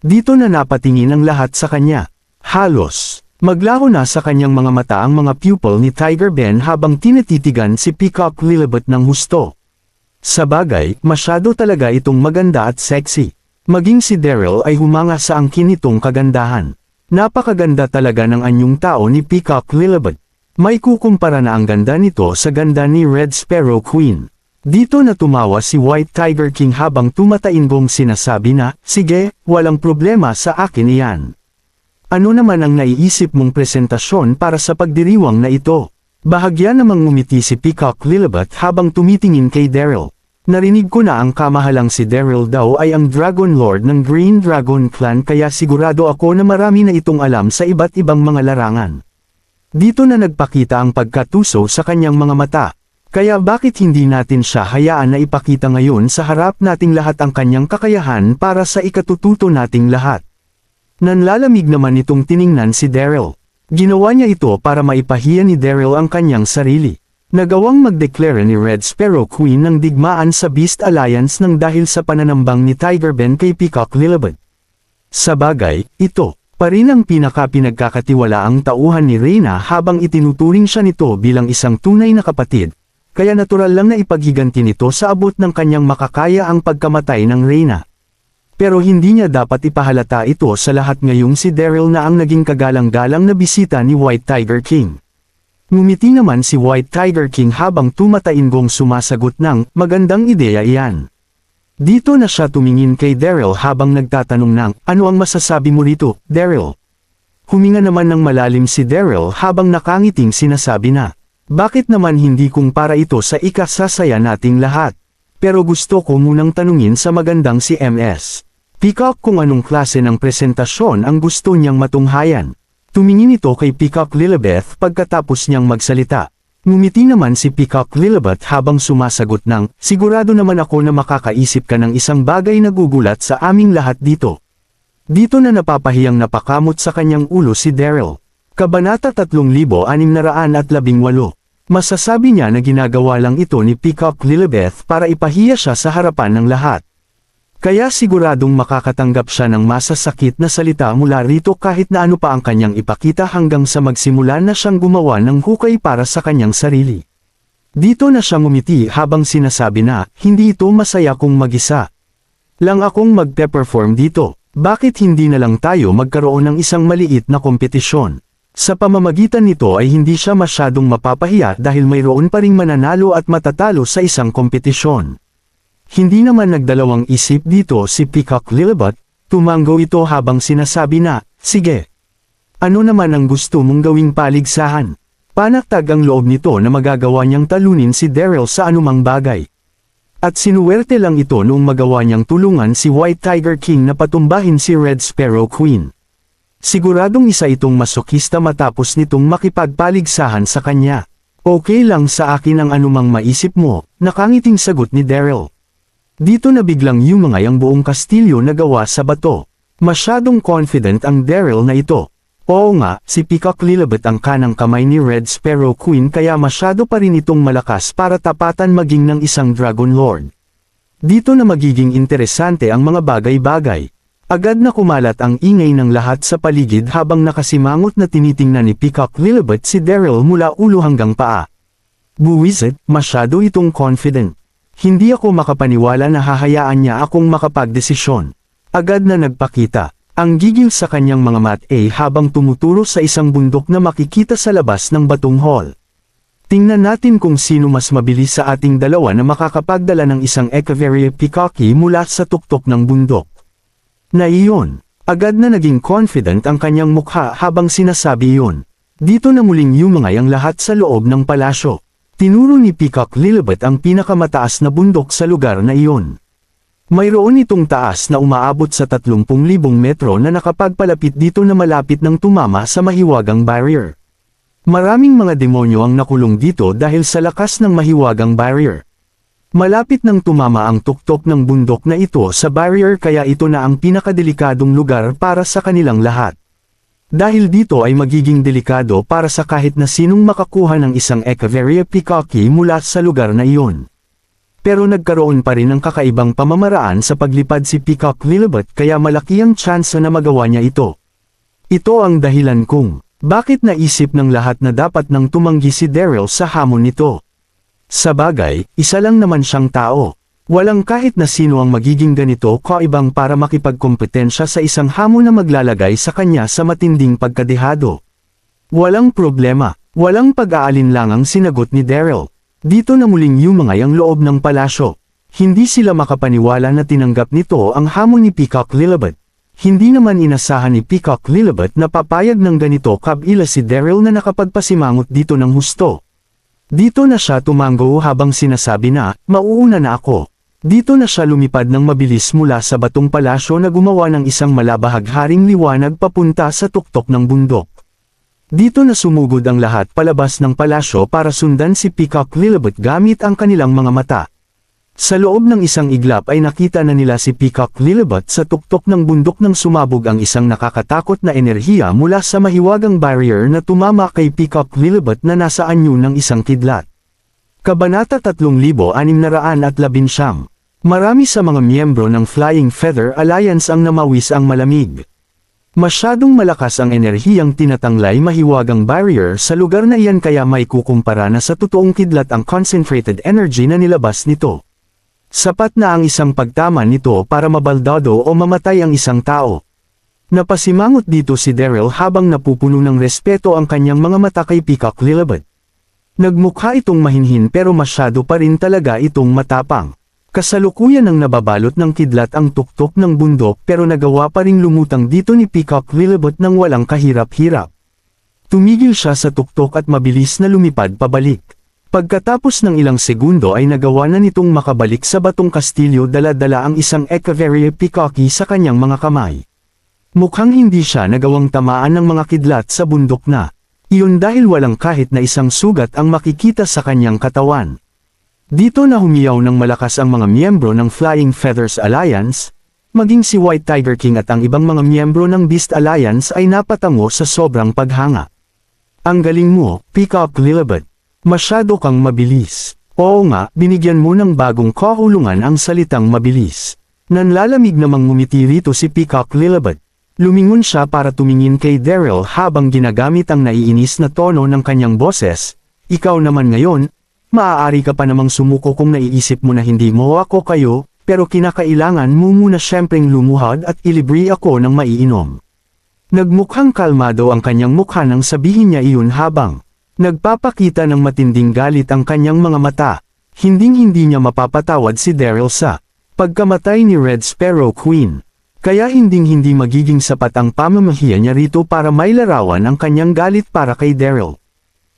Dito na napatingin ang lahat sa kanya. Halos, maglaho na sa kanyang mga mata ang mga pupil ni Tiger Ben habang tinititigan si Peacock Lillibot ng husto. Sabagay, masyado talaga itong maganda at sexy. Maging si Daryl ay humanga sa angkin nitong kagandahan. Napakaganda talaga ng anyong tao ni Peacock Lilibet. May kukumpara na ang ganda nito sa ganda ni Red Sparrow Queen. Dito na tumawa si White Tiger King habang tumatainbong sinasabi na, sige, walang problema sa akin iyan. Ano naman ang naiisip mong presentasyon para sa pagdiriwang na ito? Bahagya namang ngumiti si Peacock Lilibet habang tumitingin kay Daryl. Narinig ko na ang kamahalang si Daryl daw ay ang Dragon Lord ng Green Dragon Clan kaya sigurado ako na marami na itong alam sa iba't ibang mga larangan. Dito na nagpakita ang pagkatuso sa kanyang mga mata. Kaya bakit hindi natin siya hayaan na ipakita ngayon sa harap nating lahat ang kanyang kakayahan para sa ikatututo nating lahat. Nanlalamig naman itong tiningnan si Daryl. Ginawa niya ito para maipahiya ni Daryl ang kanyang sarili. Nagawang magdeklara ni Red Sparrow Queen ng digmaan sa Beast Alliance nang dahil sa pananambang ni Tiger Ben kay Peacock Lilibet. Sabagay, ito pa rin ang pinagkakatiwalaang tauhan ni Reyna habang itinuturing siya nito bilang isang tunay na kapatid, kaya natural lang na ipaghiganti nito sa abot ng kanyang makakaya ang pagkamatay ng Reyna. Pero hindi niya dapat ipahalata ito sa lahat ngayong si Daryl na ang naging kagalang-galang na bisita ni White Tiger King. Ngumiti naman si White Tiger King habang tumatainbong sumasagot ng, magandang ideya iyan. Dito na siya tumingin kay Daryl habang nagtatanong ng, ano ang masasabi mo rito, Daryl? Huminga naman ng malalim si Daryl habang nakangiting sinasabi na, bakit naman hindi kung para ito sa ikasasaya nating lahat? Pero gusto ko munang tanungin sa magandang si MS Peacock kung anong klase ng presentasyon ang gusto niyang matunghayan. Tumingin ito kay Peacock Lilibet pagkatapos niyang magsalita. Ngumiti naman si Peacock Lilibet habang sumasagot ng, sigurado naman ako na makakaisip ka ng isang bagay na gugulat sa aming lahat dito. Dito na napapahiyang napakamot sa kanyang ulo si Daryl. Kabanata 3618. Masasabi niya na ginagawa lang ito ni Peacock Lilibet para ipahiya siya sa harapan ng lahat. Kaya siguradong makakatanggap siya ng masasakit na salita mula rito kahit na ano pa ang kanyang ipakita hanggang sa magsimula na siyang gumawa ng hukay para sa kanyang sarili. Dito na siya ngumiti habang sinasabi na, hindi ito masaya kung mag-isa lang akong magpe-perform dito, bakit hindi na lang tayo magkaroon ng isang maliit na kompetisyon? Sa pamamagitan nito ay hindi siya masyadong mapapahiya dahil mayroon pa ring mananalo at matatalo sa isang kompetisyon. Hindi naman nagdalawang isip dito si Peacock Lilibet, tumango ito habang sinasabi na, sige. Ano naman ang gusto mong gawing paligsahan? Panatag ang loob nito na magagawa niyang talunin si Daryl sa anumang bagay. At sinuwerte lang ito noong magawa niyang tulungan si White Tiger King na patumbahin si Red Sparrow Queen. Siguradong isa itong masokista matapos nitong makipagpaligsahan sa kanya. Okay lang sa akin ang anumang maisip mo, nakangiting sagot ni Daryl. Dito na biglang yumangay ang buong kastilyo na gawa sa bato. Masyadong confident ang Daryl na ito. Oo nga, si Peacock Lilibet ang kanang kamay ni Red Sparrow Queen kaya masyado pa rin itong malakas para tapatan maging ng isang Dragon Lord. Dito na magiging interesante ang mga bagay-bagay. Agad na kumalat ang ingay ng lahat sa paligid habang nakasimangot na tinitingnan ni Peacock Lilibet si Daryl mula ulo hanggang paa. Buwisit, masyado itong confident. Hindi ako makapaniwala na hahayaan niya akong makapagdesisyon. Agad na nagpakita ang gigil sa kanyang mga mata habang tumuturo sa isang bundok na makikita sa labas ng batong hall. Tingnan natin kung sino mas mabilis sa ating dalawa na makakapagdala ng isang Echeveria Peacocki mula sa tuktok ng bundok. Na iyon, agad na naging confident ang kanyang mukha habang sinasabi iyon. Dito na muling yumangay ang lahat sa loob ng palasyo. Tinuro ni Peacock Lilibet ang pinakamataas na bundok sa lugar na iyon. Mayroon itong taas na umaabot sa 30,000 metro na nakapagpalapit dito na malapit ng tumama sa mahiwagang barrier. Maraming mga demonyo ang nakulong dito dahil sa lakas ng mahiwagang barrier. Malapit nang tumama ang tuktok ng bundok na ito sa barrier kaya ito na ang pinakadelikadong lugar para sa kanilang lahat. Dahil dito ay magiging delikado para sa kahit na sinong makakuha ng isang Echeveria Peacocki mula sa lugar na iyon. Pero nagkaroon pa rin ng kakaibang pamamaraan sa paglipad si Peacock Lilibet kaya malaki ang tsansa na magawa niya ito. Ito ang dahilan kung bakit naisip ng lahat na dapat nang tumanggi si Daryl sa hamon nito. Sabagay, isa lang naman siyang tao. Walang kahit na sino ang magiging ganito kaibang para makipagkompetensya sa isang hamon na maglalagay sa kanya sa matinding pagkadehado. Walang problema, walang pag-aalinlangang sinagot ni Daryl. Dito na muling yumangay ang loob ng palasyo. Hindi sila makapaniwala na tinanggap nito ang hamon ni Peacock Lillibut. Hindi naman inasahan ni Peacock Lillibut na papayag ng ganito kabila si Daryl na nakapagpasimangot dito ng husto. Dito na siya tumango habang sinasabi na, mauuna na ako. Dito na siya lumipad ng mabilis mula sa batong palasyo na gumawa ng isang malabahagharing liwanag papunta sa tuktok ng bundok. Dito na sumugod ang lahat palabas ng palasyo para sundan si Peacock Lillibut gamit ang kanilang mga mata. Sa loob ng isang iglap ay nakita na nila si Peacock Lillibut sa tuktok ng bundok nang sumabog ang isang nakakatakot na enerhiya mula sa mahiwagang barrier na tumama kay Peacock Lillibut na nasa anyo ng isang kidlat. Kabanata 3619. Marami sa mga miyembro ng Flying Feather Alliance ang namawis ang malamig. Masyadong malakas ang enerhiyang tinatanglay mahiwagang barrier sa lugar na iyan kaya may kukumpara na sa totoong kidlat ang concentrated energy na nilabas nito. Sapat na ang isang pagtama nito para mabaldado o mamatay ang isang tao. Napasimangot dito si Daryl habang napupuno ng respeto ang kanyang mga mata kay Peacock Lillibut. Nagmukha itong mahinhin pero masyado pa rin talaga itong matapang. Kasalukuyan ang nababalot ng kidlat ang tuktok ng bundok pero nagawa pa ring lumutang dito ni Peacock Lillibut ng walang kahirap-hirap. Tumigil siya sa tuktok at mabilis na lumipad pabalik. Pagkatapos ng ilang segundo ay nagawa na nitong makabalik sa batong kastilyo dala-dala ang isang Echeveria Peacocki sa kanyang mga kamay. Mukhang hindi siya nagawang tamaan ng mga kidlat sa bundok na. Iyon dahil walang kahit na isang sugat ang makikita sa kanyang katawan. Dito na humiyaw ng malakas ang mga miyembro ng Flying Feathers Alliance, maging si White Tiger King at ang ibang mga miyembro ng Beast Alliance ay napatango sa sobrang paghanga. Ang galing mo, Peacock Lillibut. Masyado kang mabilis. Oo nga, binigyan mo ng bagong kahulungan ang salitang mabilis. Nanlalamig namang ngumiti rito si Peacock Lillibut. Lumingon siya para tumingin kay Daryl habang ginagamit ang naiinis na tono ng kanyang boses. Ikaw naman ngayon, maaari ka pa namang sumuko kung naiisip mo na hindi mo ako kayo, pero kinakailangan mo muna siyempreng lumuhad at ilibri ako ng maiinom. Nagmukhang kalmado ang kanyang mukha nang sabihin niya iyon habang nagpapakita ng matinding galit ang kanyang mga mata. Hinding-hindi niya mapapatawad si Daryl sa pagkamatay ni Red Sparrow Queen. Kaya hinding-hindi magiging sapat ang pamamahiya niya rito para mailarawan ang kanyang galit para kay Daryl.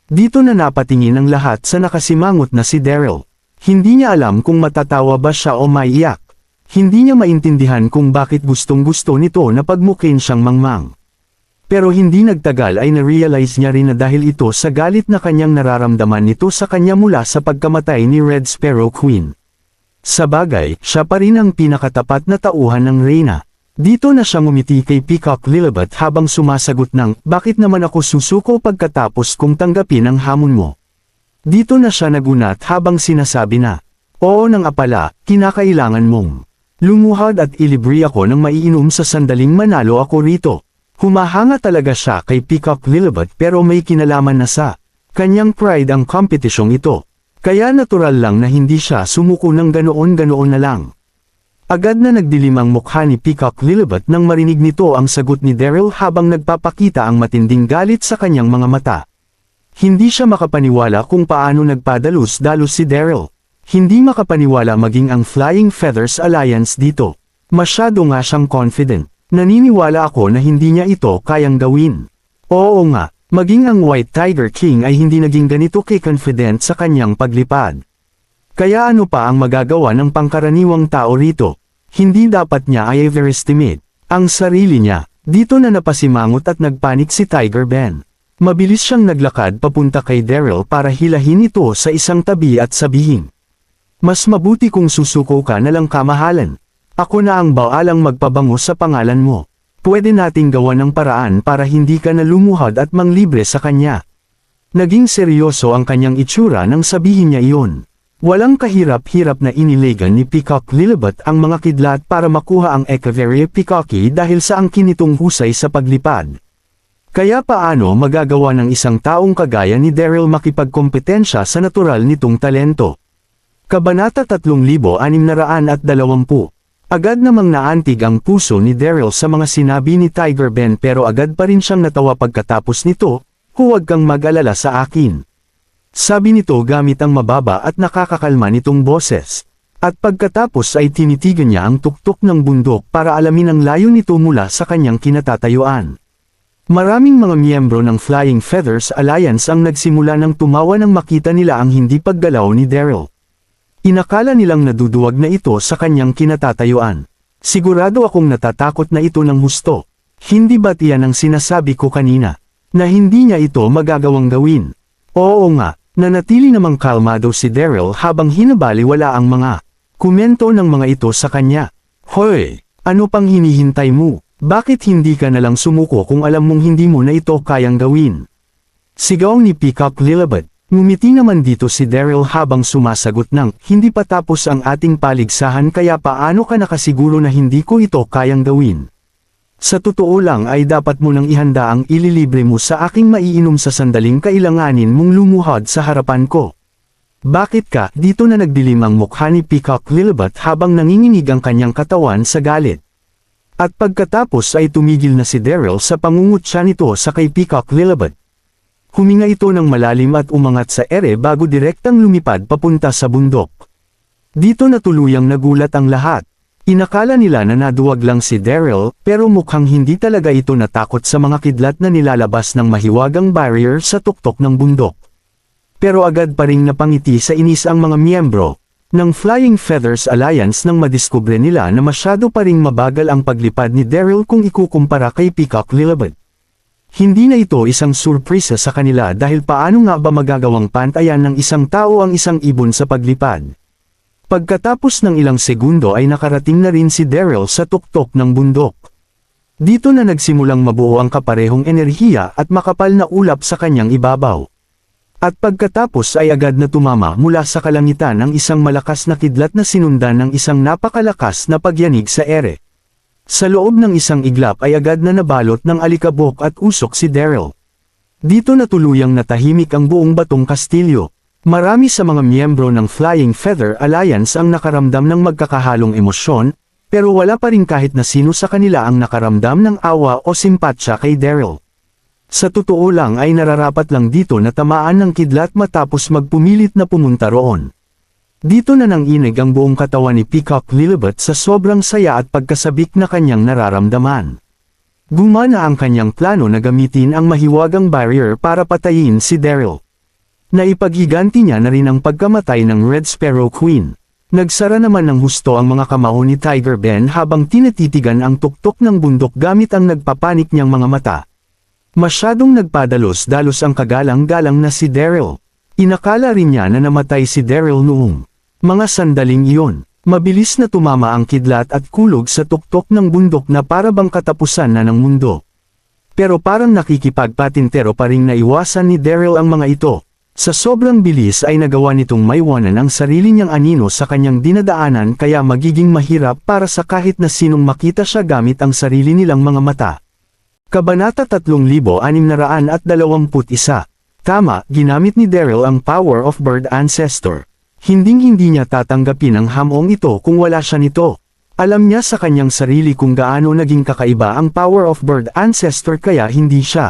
Dito na napatingin ang lahat sa nakasimangot na si Daryl. Hindi niya alam kung matatawa ba siya o maiyak. Hindi niya maintindihan kung bakit gustong-gusto nito na pagmukin siyang mangmang. Pero hindi nagtagal ay na-realize niya rin na dahil ito sa galit na kanyang nararamdaman nito sa kanya mula sa pagkamatay ni Red Sparrow Queen. Sabagay, siya pa rin ang pinakatapat na tauhan ng Reyna. Dito na siya ngumiti kay Peacock Lillibut habang sumasagot ng, bakit naman ako susuko pagkatapos kong tanggapin ang hamon mo? Dito na siya nagunat habang sinasabi na, oo nang apala, kinakailangan mong lumuhad at ilibri ako ng maiinom sa sandaling manalo ako rito. Humahanga talaga siya kay Peacock Lillibut pero may kinalaman na sa kanyang pride ang kompetisyong ito. Kaya natural lang na hindi siya sumuko ng ganoon-ganoon na lang. Agad na nagdilim ang mukha ni Peacock Lillibut nang marinig nito ang sagot ni Daryl habang nagpapakita ang matinding galit sa kanyang mga mata. Hindi siya makapaniwala kung paano nagpadalos-dalos si Daryl. Hindi makapaniwala maging ang Flying Feathers Alliance dito. Masyado nga siyang confident. Naniniwala ako na hindi niya ito kayang gawin. Oo nga, maging ang White Tiger King ay hindi naging ganito kay-confident sa kanyang paglipad. Kaya ano pa ang magagawa ng pangkaraniwang tao rito? Hindi dapat niya ay overestimate ang sarili niya. Dito na napasimangot at nagpanik si Tiger Ben. Mabilis siyang naglakad papunta kay Daryl para hilahin ito sa isang tabi at sabihin, mas mabuti kung susuko ka na lang kamahalan. Ako na ang baalang magpabango sa pangalan mo. Pwede nating gawa ng paraan para hindi ka na lumuhad at manglibre sa kanya. Naging seryoso ang kanyang itsura nang sabihin niya iyon. Walang kahirap-hirap na inilegan ni Peacock Lillibut ang mga kidlat para makuha ang Echeveria Peacocki dahil sa angkin nitong husay sa paglipad. Kaya paano magagawa ng isang taong kagaya ni Daryl makipagkompetensya sa natural nitong talento? Kabanata 3620. Agad namang naantig ang puso ni Daryl sa mga sinabi ni Tiger Ben pero agad pa rin siyang natawa pagkatapos nito, "Huwag kang mag-alala sa akin." Sabi nito gamit ang mababa at nakakakalma nitong boses. At pagkatapos ay tinitigan niya ang tuktok ng bundok para alamin ang layo nito mula sa kanyang kinatatayuan. Maraming mga miyembro ng Flying Feathers Alliance ang nagsimula ng tumawa nang makita nila ang hindi paggalaw ni Daryl. Inakala nilang naduduwag na ito sa kanyang kinatatayuan. Sigurado akong natatakot na ito ng husto. Hindi ba't iyan ang sinasabi ko kanina? Na hindi niya ito magagawang gawin. Oo nga, nanatili namang kalmado si Daryl habang hinabaliwala ang mga komento ng mga ito sa kanya. Hoy, ano pang hinihintay mo? Bakit hindi ka nalang sumuko kung alam mong hindi mo na ito kayang gawin? Sigaw ni Peacock Lillibut. Ngumiti naman dito si Daryl habang sumasagot ng, "Hindi pa tapos ang ating paligsahan kaya paano ka nakasiguro na hindi ko ito kayang gawin? Sa totoo lang ay dapat mo nang ihanda ang ililibre mo sa aking maiinom sa sandaling kailanganin mong lumuhod sa harapan ko." Bakit ka? Dito na nagdilim ang mukha ni Peacock Lillibut habang nanginginig ang kanyang katawan sa galit. At pagkatapos ay tumigil na si Daryl sa pangungutya nito sa kay Peacock Lillibut. Huminga ito ng malalim at umangat sa ere bago direktang lumipad papunta sa bundok. Dito na tuluyang nagulat ang lahat. Inakala nila na naduwag lang si Daryl, pero mukhang hindi talaga ito natakot sa mga kidlat na nilalabas ng mahiwagang barrier sa tuktok ng bundok. Pero agad pa ring napangiti sa inis ang mga miyembro ng Flying Feathers Alliance nang madiskubre nila na masyado pa ring mabagal ang paglipad ni Daryl kung ikukumpara kay Peacock Lillibut. Hindi na ito isang surpresa sa kanila dahil paano nga ba magagawang pantayan ng isang tao ang isang ibon sa paglipad. Pagkatapos ng ilang segundo ay nakarating na rin si Daryl sa tuktok ng bundok. Dito na nagsimulang mabuo ang kaparehong enerhiya at makapal na ulap sa kanyang ibabaw. At pagkatapos ay agad na tumama mula sa kalangitan ang isang malakas na kidlat na sinundan ng isang napakalakas na pagyanig sa ere. Sa loob ng isang iglap ay agad na nabalot ng alikabok at usok si Daryl. Dito na tuluyang natahimik ang buong batong kastilyo. Marami sa mga miyembro ng Flying Feather Alliance ang nakaramdam ng magkakahalong emosyon, pero wala pa rin kahit na sino sa kanila ang nakaramdam ng awa o simpatsya kay Daryl. Sa totoo lang ay nararapat lang dito na tamaan ng kidlat matapos magpumilit na pumunta roon. Dito na nanginig ang buong katawan ni Peacock Lillibut sa sobrang saya at pagkasabik na kanyang nararamdaman. Gumana ang kanyang plano na gamitin ang mahiwagang barrier para patayin si Daryl. Naipaghiganti niya na rin ang pagkamatay ng Red Sparrow Queen. Nagsara naman ng husto ang mga kamao ni Tiger Ben habang tinatitigan ang tuktok ng bundok gamit ang nagpapanik niyang mga mata. Masyadong nagpadalos-dalos ang kagalang-galang na si Daryl. Inakala rin niya na namatay si Daryl noong mga sandaling iyon. Mabilis na tumama ang kidlat at kulog sa tuktok ng bundok na para bang katapusan na ng mundo. Pero parang nakikipagpatintero pa ring naiwasan ni Daryl ang mga ito. Sa sobrang bilis ay nagawa nitong maiwanan ang sarili niyang anino sa kanyang dinadaanan kaya magiging mahirap para sa kahit na sinong makita siya gamit ang sarili nilang mga mata. Kabanata 3621. Tama, ginamit ni Daryl ang Power of Bird Ancestor. Hinding-hindi niya tatanggapin ang hamong ito kung wala siya nito. Alam niya sa kanyang sarili kung gaano naging kakaiba ang Power of Bird Ancestor kaya hindi siya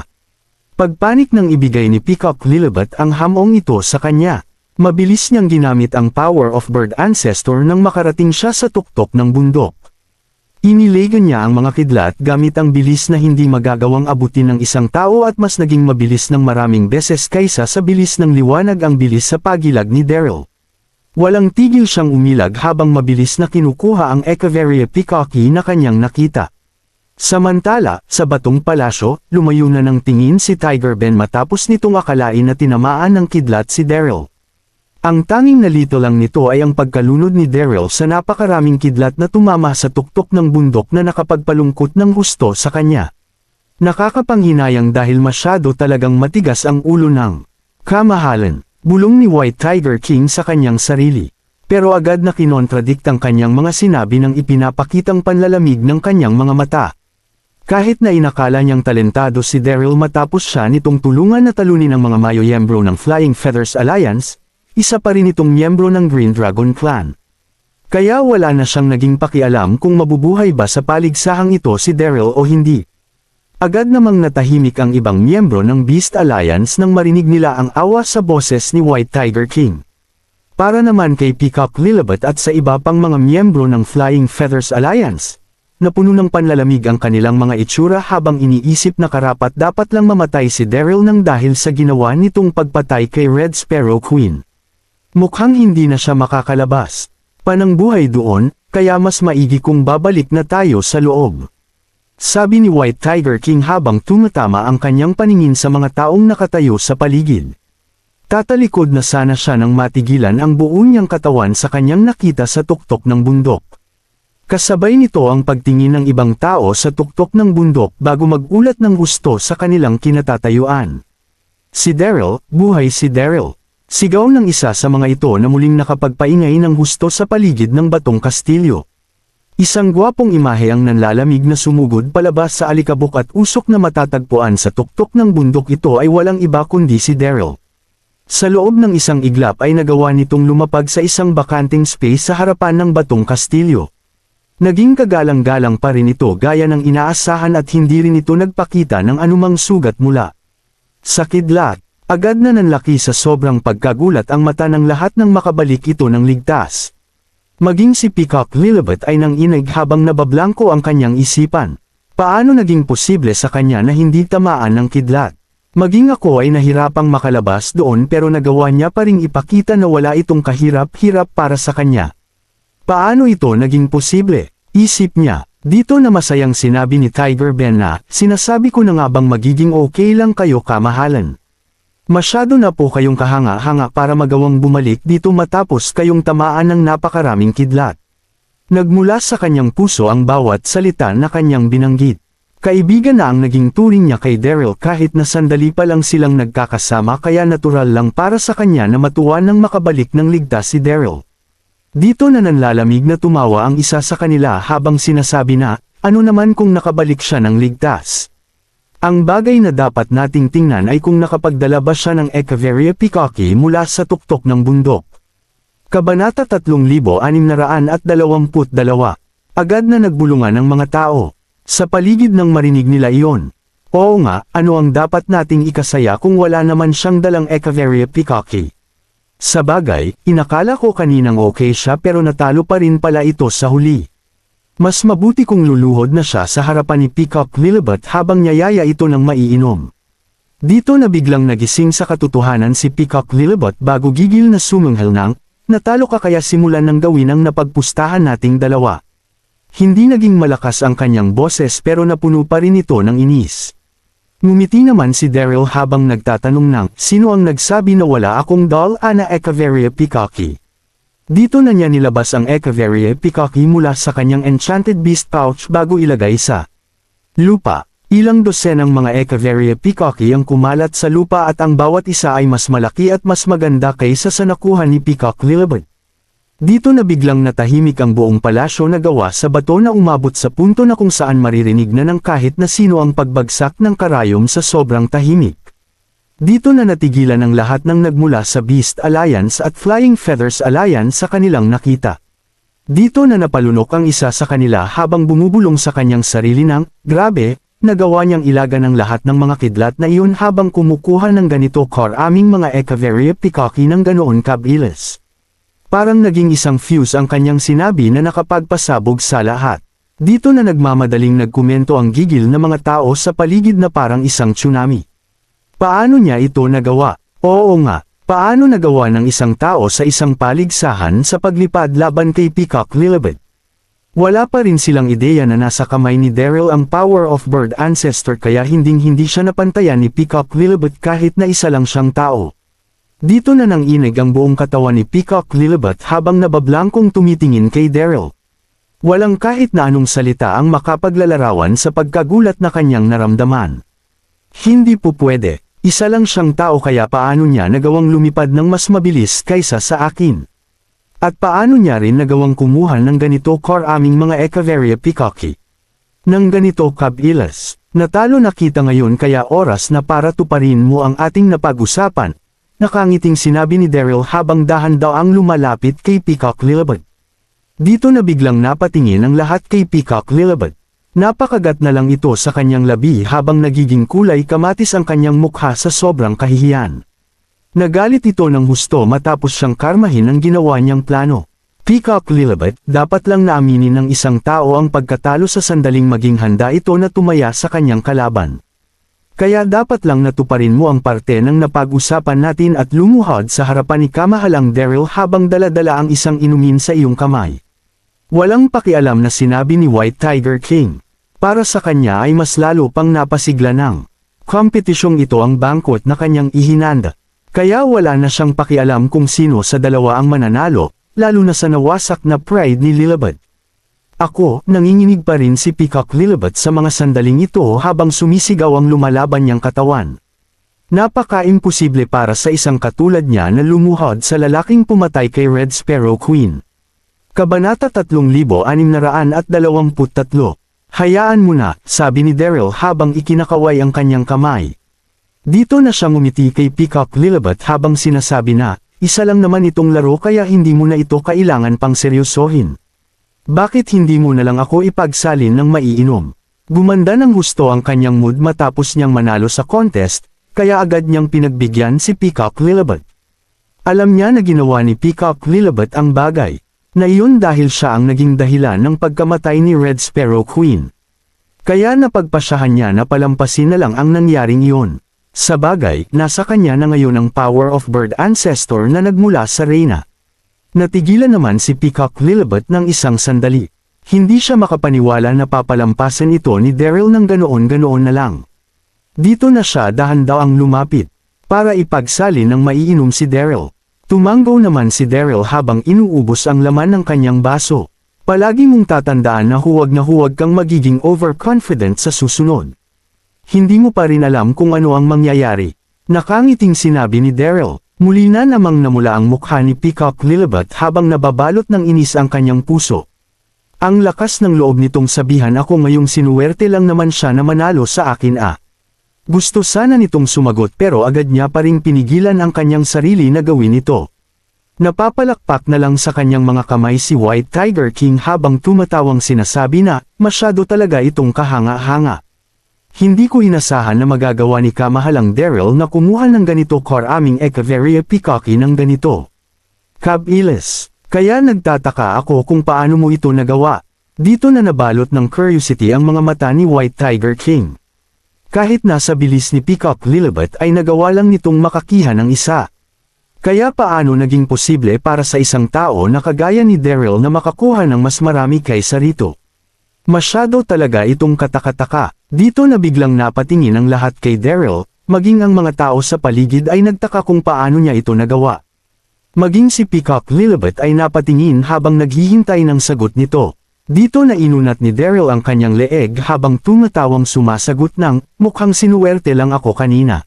pagpanik nang ibigay ni Peacock Lillibut ang hamong ito sa kanya. Mabilis niyang ginamit ang Power of Bird Ancestor nang makarating siya sa tuktok ng bundok. Inilegan niya ang mga kidlat gamit ang bilis na hindi magagawang abutin ng isang tao at mas naging mabilis ng maraming beses kaysa sa bilis ng liwanag ang bilis sa pagilag ni Daryl. Walang tigil siyang umilag habang mabilis na kinukuha ang Echeveria peacocki na kanyang nakita. Samantala, sa batong palasyo, lumayo na ng tingin si Tiger Ben matapos nitong akalain na tinamaan ng kidlat si Daryl. Ang tanging nalito lang nito ay ang pagkalunod ni Daryl sa napakaraming kidlat na tumama sa tuktok ng bundok na nakapagpalungkot ng gusto sa kanya. Nakakapanghinayang dahil masyado talagang matigas ang ulo ng kamahalan, bulong ni White Tiger King sa kanyang sarili. Pero agad na kinontradikt ang kanyang mga sinabi nang ipinapakitang panlalamig ng kanyang mga mata. Kahit na inakala niyang talentado si Daryl matapos siya nitong tulungan na talunin ang mga miyembro ng Flying Feathers Alliance, isa pa rin itong miyembro ng Green Dragon Clan. Kaya wala na siyang naging pakialam kung mabubuhay ba sa paligsahang ito si Daryl o hindi. Agad namang natahimik ang ibang miyembro ng Beast Alliance nang marinig nila ang awa sa boses ni White Tiger King. Para naman kay Peacock Lilibet at sa iba pang mga miyembro ng Flying Feathers Alliance, napuno ng panlalamig ang kanilang mga itsura habang iniisip na karapat dapat lang mamatay si Daryl nang dahil sa ginawa nitong pagpatay kay Red Sparrow Queen. Mukhang hindi na siya makakalabas. Panang buhay doon, kaya mas maigi kung babalik na tayo sa loob. Sabi ni White Tiger King habang tumatama ang kanyang paningin sa mga taong nakatayo sa paligid. Tatalikod na sana siya nang matigilan ang buo niyang katawan sa kanyang nakita sa tuktok ng bundok. Kasabay nito ang pagtingin ng ibang tao sa tuktok ng bundok bago magulat ng gusto sa kanilang kinatatayuan. Si Daryl, buhay si Daryl. Sigaw ng isa sa mga ito na muling nakapagpaingay ng husto sa paligid ng batong kastilyo. Isang gwapong imahe ang nanlalamig na sumugod palabas sa alikabok at usok na matatagpuan sa tuktok ng bundok ito ay walang iba kundi si Daryl. Sa loob ng isang iglap ay nagawa nitong lumapag sa isang bakanting space sa harapan ng batong kastilyo. Naging kagalang-galang pa rin ito gaya ng inaasahan at hindi rin ito nagpakita ng anumang sugat mula sa kidlat. Agad na nanlaki sa sobrang pagkagulat ang mata ng lahat nang makabalik ito ng ligtas. Maging si Peacock Lilibet ay nanginig habang nabablangko ang kanyang isipan. Paano naging posible sa kanya na hindi tamaan ng kidlat? Maging ako ay nahirapang makalabas doon pero nagawa niya pa ring ipakita na wala itong kahirap-hirap para sa kanya. Paano ito naging posible? Isip niya. Dito na masayang sinabi ni Tiger Ben na, sinasabi ko na nga bang magiging okay lang kayo kamahalan. Masyado na po kayong kahanga-hanga para magawang bumalik dito matapos kayong tamaan ng napakaraming kidlat. Nagmula sa kanyang puso ang bawat salita na kanyang binanggit. Kaibigan na ang naging turing niya kay Daryl kahit na sandali pa lang silang nagkakasama kaya natural lang para sa kanya na matuwa nang makabalik ng ligtas si Daryl. Dito na nanlalamig na tumawa ang isa sa kanila habang sinasabi na, ano naman kung nakabalik siya ng ligtas? Ang bagay na dapat nating tingnan ay kung nakapagdala ba siya ng Echeveria peacocki mula sa tuktok ng bundok. Kabanata 3622. Agad na nagbulungan ang mga tao. Sa paligid ng marinig nila iyon. Oo nga, ano ang dapat nating ikasaya kung wala naman siyang dalang Echeveria peacocki? Sa bagay, inakala ko kaninang okay siya pero natalo pa rin pala ito sa huli. Mas mabuti kung luluhod na siya sa harapan ni Peacock Lilibet habang niyayaya ito ng maiinom. Dito na biglang nagising sa katotohanan si Peacock Lilibet bago gigil na sumunghal ng, natalo ka kaya simulan ng gawin ang napagpustahan nating dalawa. Hindi naging malakas ang kanyang boses pero napuno pa rin ito ng inis. Ngumiti naman si Daryl habang nagtatanong ng, sino ang nagsabi na wala akong doll na Echeveria peacocki? Dito na niya nilabas ang Echeveria peacocki mula sa kanyang enchanted beast pouch bago ilagay sa lupa. Ilang dosenang mga Echeveria peacocki ang kumalat sa lupa at ang bawat isa ay mas malaki at mas maganda kaysa sa nakuha ni Peacock Lilibet. Dito na biglang natahimik ang buong palasyo na gawa sa bato na umabot sa punto na kung saan maririnig na ng kahit na sino ang pagbagsak ng karayom sa sobrang tahimik. Dito na natigilan ang lahat ng nagmula sa Beast Alliance at Flying Feathers Alliance sa kanilang nakita. Dito na napalunok ang isa sa kanila habang bumubulong sa kanyang sarili ng, grabe, nagawa niyang ilaga ng lahat ng mga kidlat na iyon habang kumukuha ng ganito karaming mga Echeveria peacocki ng ganoon kabilis. Parang naging isang fuse ang kanyang sinabi na nakapagpasabog sa lahat. Dito na nagmamadaling nagkomento ang gigil na mga tao sa paligid na parang isang tsunami. Paano niya ito nagawa? Oo nga, paano nagawa ng isang tao sa isang paligsahan sa paglipad laban kay Peacock Lilibet? Wala pa rin silang ideya na nasa kamay ni Daryl ang power of bird ancestor kaya hindi siya napantayan ni Peacock Lilibet kahit na isa lang siyang tao. Dito na nanginig ang buong katawan ni Peacock Lilibet habang nabablangkong tumitingin kay Daryl. Walang kahit na anong salita ang makapaglalarawan sa pagkagulat na kanyang naramdaman. Hindi po pwede. Isa lang siyang tao kaya paano niya nagawang lumipad ng mas mabilis kaysa sa akin? At paano niya rin nagawang kumuha ng ganito karaming mga Echeveria peacocki? Nang ganito Kabilas, natalo na kita ngayon kaya oras na para tuparin mo ang ating napag-usapan. Nakangiting sinabi ni Daryl habang dahan-daang lumalapit kay Peacock Lillibut. Dito na biglang napatingin ang lahat kay Peacock Lillibut. Napakagat na lang ito sa kanyang labi habang nagiging kulay kamatis ang kanyang mukha sa sobrang kahihiyan. Nagalit ito ng husto matapos siyang karmahin ang ginawa niyang plano. Peacock Lillibut, dapat lang naaminin ng isang tao ang pagkatalo sa sandaling maging handa ito na tumaya sa kanyang kalaban. Kaya dapat lang natuparin mo ang parte ng napag-usapan natin at lumuhod sa harapan ni kamahalang Daryl habang dala-dala ang isang inumin sa iyong kamay. Walang pakialam na sinabi ni White Tiger King. Para sa kanya ay mas lalo pang napasigla ng kompetisyong ito ang banquet na kanyang ihinanda. Kaya wala na siyang pakialam kung sino sa dalawa ang mananalo, lalo na sa nawasak na pride ni Lillibut. Ako, nanginginig pa rin si Peacock Lillibut sa mga sandaling ito habang sumisigaw ang lumalaban niyang katawan. Napaka-imposible para sa isang katulad niya na lumuhod sa lalaking pumatay kay Red Sparrow Queen. Kabanata 3623. Hayaan mo na, sabi ni Daryl habang ikinakaway ang kanyang kamay. Dito na siya ngumiti kay Peacock Lillibut habang sinasabi na, isa lang naman itong laro kaya hindi mo na ito kailangan pang seryosohin. Bakit hindi mo na lang ako ipagsalin ng maiinom? Gumanda ng gusto ang kanyang mood matapos niyang manalo sa contest, kaya agad niyang pinagbigyan si Peacock Lillibut. Alam niya na ginawa ni Peacock Lillibut ang bagay, na iyon dahil siya ang naging dahilan ng pagkamatay ni Red Sparrow Queen. Kaya napagpasyahan niya na palampasin na lang ang nangyaring iyon. Sa bagay, nasa kanya na ngayon ang power of bird ancestor na nagmula sa Reyna. Natigilan naman si Peacock Lillibut ng isang sandali. Hindi siya makapaniwala na papalampasan ito ni Daryl ng ganoon-ganoon na lang. Dito na siya dahan-daang lumapit, para ipagsalin ng maiinom si Daryl. Tumanggo naman si Daryl habang inuubos ang laman ng kanyang baso. Palagi mong tatandaan na huwag kang magiging overconfident sa susunod. Hindi mo pa rin alam kung ano ang mangyayari. Nakangiting sinabi ni Daryl. Muli na namang namula ang mukha ni Peacock Lillibut habang nababalot ng inis ang kanyang puso. Ang lakas ng loob nitong sabihan ako ngayong sinuwerte lang naman siya na manalo sa akin Gusto sana nitong sumagot pero agad niya pa ring pinigilan ang kanyang sarili na gawin ito. Napapalakpak na lang sa kanyang mga kamay si White Tiger King habang tumatawang sinasabi na, masyado talaga itong kahanga-hanga. Hindi ko inasahan na magagawa ni kamahalang Daryl na kumuha ng ganito karaming ekaveria peacocky ng ganito. Kabilas. Kaya nagtataka ako kung paano mo ito nagawa. Dito na nabalot ng curiosity ang mga mata ni White Tiger King. Kahit nasa bilis ni Peacock Lillibut ay nagawa lang nitong makakihan ng isa. Kaya paano naging posible para sa isang tao na kagaya ni Daryl na makakuha ng mas marami kaysa rito? Masyado talaga itong katakataka. Dito na biglang napatingin ang lahat kay Daryl, maging ang mga tao sa paligid ay nagtaka kung paano niya ito nagawa. Maging si Peacock Lillibut ay napatingin habang naghihintay ng sagot nito. Dito na inunat ni Daryl ang kanyang leeg habang tumatawang sumasagot ng, mukhang sinuwerte lang ako kanina.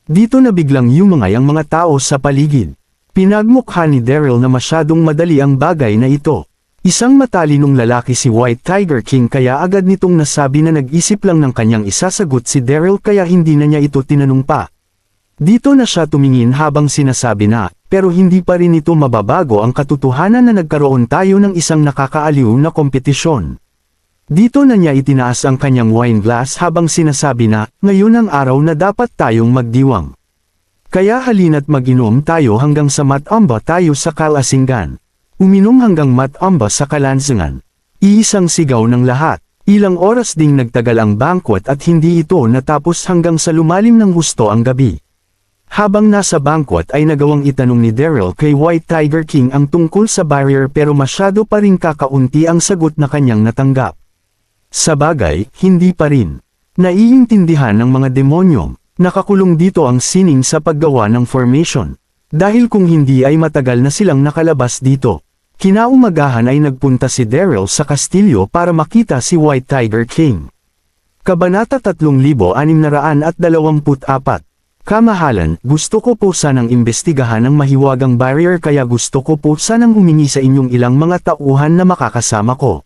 Dito na biglang yumangay ang mga tao sa paligid. Pinagmukha ni Daryl na masyadong madali ang bagay na ito. Isang matalinong lalaki si White Tiger King kaya agad nitong nasabi na nag-isip lang ng kanyang isasagot si Daryl kaya hindi na niya ito tinanong pa. Dito na siya tumingin habang sinasabi na, pero hindi pa rin ito mababago ang katotohanan na nagkaroon tayo ng isang nakakaaliw na kompetisyon. Dito na niya itinaas ang kanyang wine glass habang sinasabi na, ngayon ang araw na dapat tayong magdiwang. Kaya halina't mag-inom tayo hanggang sa matamba tayo sa Kalasinggan. Uminom hanggang matamba sa Kalansingan. Iisang sigaw ng lahat. Ilang oras ding nagtagal ang banquet at hindi ito natapos hanggang sa lumalim ng husto ang gabi. Habang nasa banquet ay nagawang itanong ni Daryl kay White Tiger King ang tungkol sa barrier pero masyado pa rin kakaunti ang sagot na kanyang natanggap. Sa bagay, hindi pa rin. Naiintindihan ng mga demonyong, nakakulong dito ang sining sa paggawa ng formation. Dahil kung hindi ay matagal na silang nakalabas dito. Kinaumagahan ay nagpunta si Daryl sa kastilyo para makita si White Tiger King. Kabanata 3624. Kamahalan, gusto ko po sanang imbestigahan ang mahiwagang barrier kaya gusto ko po sanang humingi sa inyong ilang mga tauhan na makakasama ko.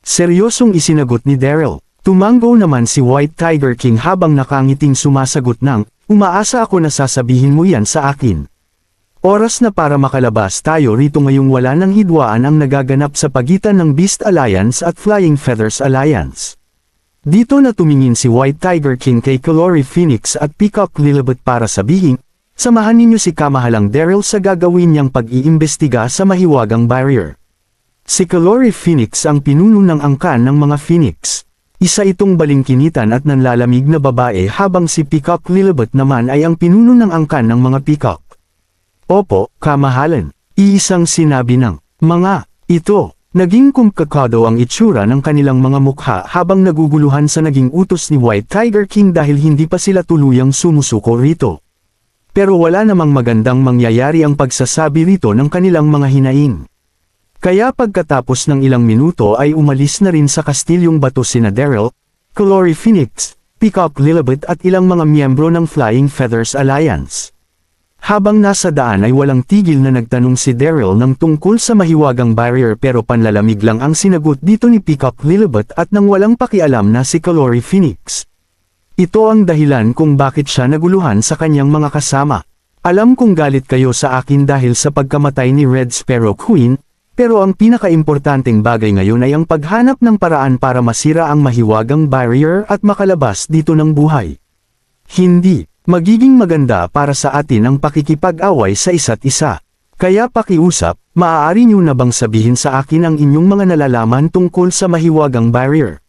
Seryosong isinagot ni Daryl. Tumango naman si White Tiger King habang nakangiting sumasagot ng, umaasa ako na sasabihin mo yan sa akin. Oras na para makalabas tayo rito ngayong wala ng hidwaan ang nagaganap sa pagitan ng Beast Alliance at Flying Feathers Alliance. Dito na tumingin si White Tiger King kay Calori Phoenix at Peacock Lilibet para sabihin, samahan ninyo si Kamahalang Daryl sa gagawin niyang pag-iimbestiga sa mahiwagang barrier. Si Calori Phoenix ang pinuno ng angkan ng mga Phoenix. Isa itong balingkinitan at nanlalamig na babae habang si Peacock Lilibet naman ay ang pinuno ng angkan ng mga Peacock. Opo, kamahalan. Iisang sinabi ng mga ito. Naging kumkakado ang itsura ng kanilang mga mukha habang naguguluhan sa naging utos ni White Tiger King dahil hindi pa sila tuluyang sumusuko rito. Pero wala namang magandang mangyayari ang pagsasabi rito ng kanilang mga hinaing. Kaya pagkatapos ng ilang minuto ay umalis na rin sa kastilyong bato sina Daryl, Calori Phoenix, Peacock Lilibet at ilang mga miyembro ng Flying Feathers Alliance. Habang nasa daan ay walang tigil na nagtanong si Daryl ng tungkol sa mahiwagang barrier pero panlalamig lang ang sinagot dito ni Peacock Lilibet at nang walang pakialam na si Calori Phoenix. Ito ang dahilan kung bakit siya naguluhan sa kanyang mga kasama. Alam kong galit kayo sa akin dahil sa pagkamatay ni Red Sparrow Queen, pero ang pinakaimportanteng bagay ngayon ay ang paghanap ng paraan para masira ang mahiwagang barrier at makalabas dito ng buhay. Hindi. Magiging maganda para sa atin ang pakikipag-away sa isa't isa. Kaya pakiusap, maaari niyo na bang sabihin sa akin ang inyong mga nalalaman tungkol sa mahiwagang barrier?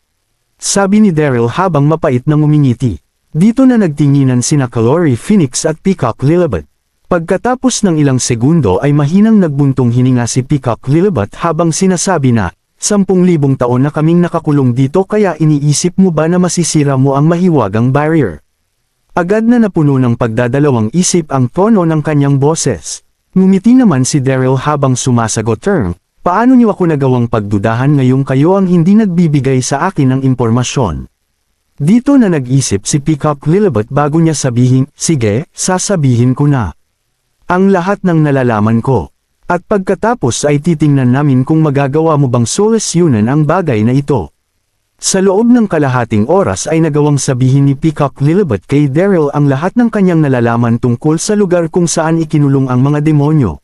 Sabi ni Daryl habang mapait na ngumingiti. Dito na nagtinginan sina Calori Phoenix at Peacock Lilibet. Pagkatapos ng ilang segundo ay mahinang nagbuntong hininga si Peacock Lilibet habang sinasabi na, 10,000 taon na kaming nakakulong dito kaya iniisip mo ba na masisira mo ang mahiwagang barrier? Agad na napuno ng pagdadalawang isip ang tono ng kanyang boses. Ngumiti naman si Daryl habang sumasagot, paano niyo ako nagawang pagdudahan ngayong kayo ang hindi nagbibigay sa akin ng impormasyon? Dito na nag-isip si Peacock Lilibet bago niya sabihin, sige, sasabihin ko na ang lahat ng nalalaman ko. At pagkatapos ay titingnan namin kung magagawa mo bang solusyonan ang bagay na ito. Sa loob ng kalahating oras ay nagawang sabihin ni Peacock Lilibet kay Daryl ang lahat ng kanyang nalalaman tungkol sa lugar kung saan ikinulong ang mga demonyo.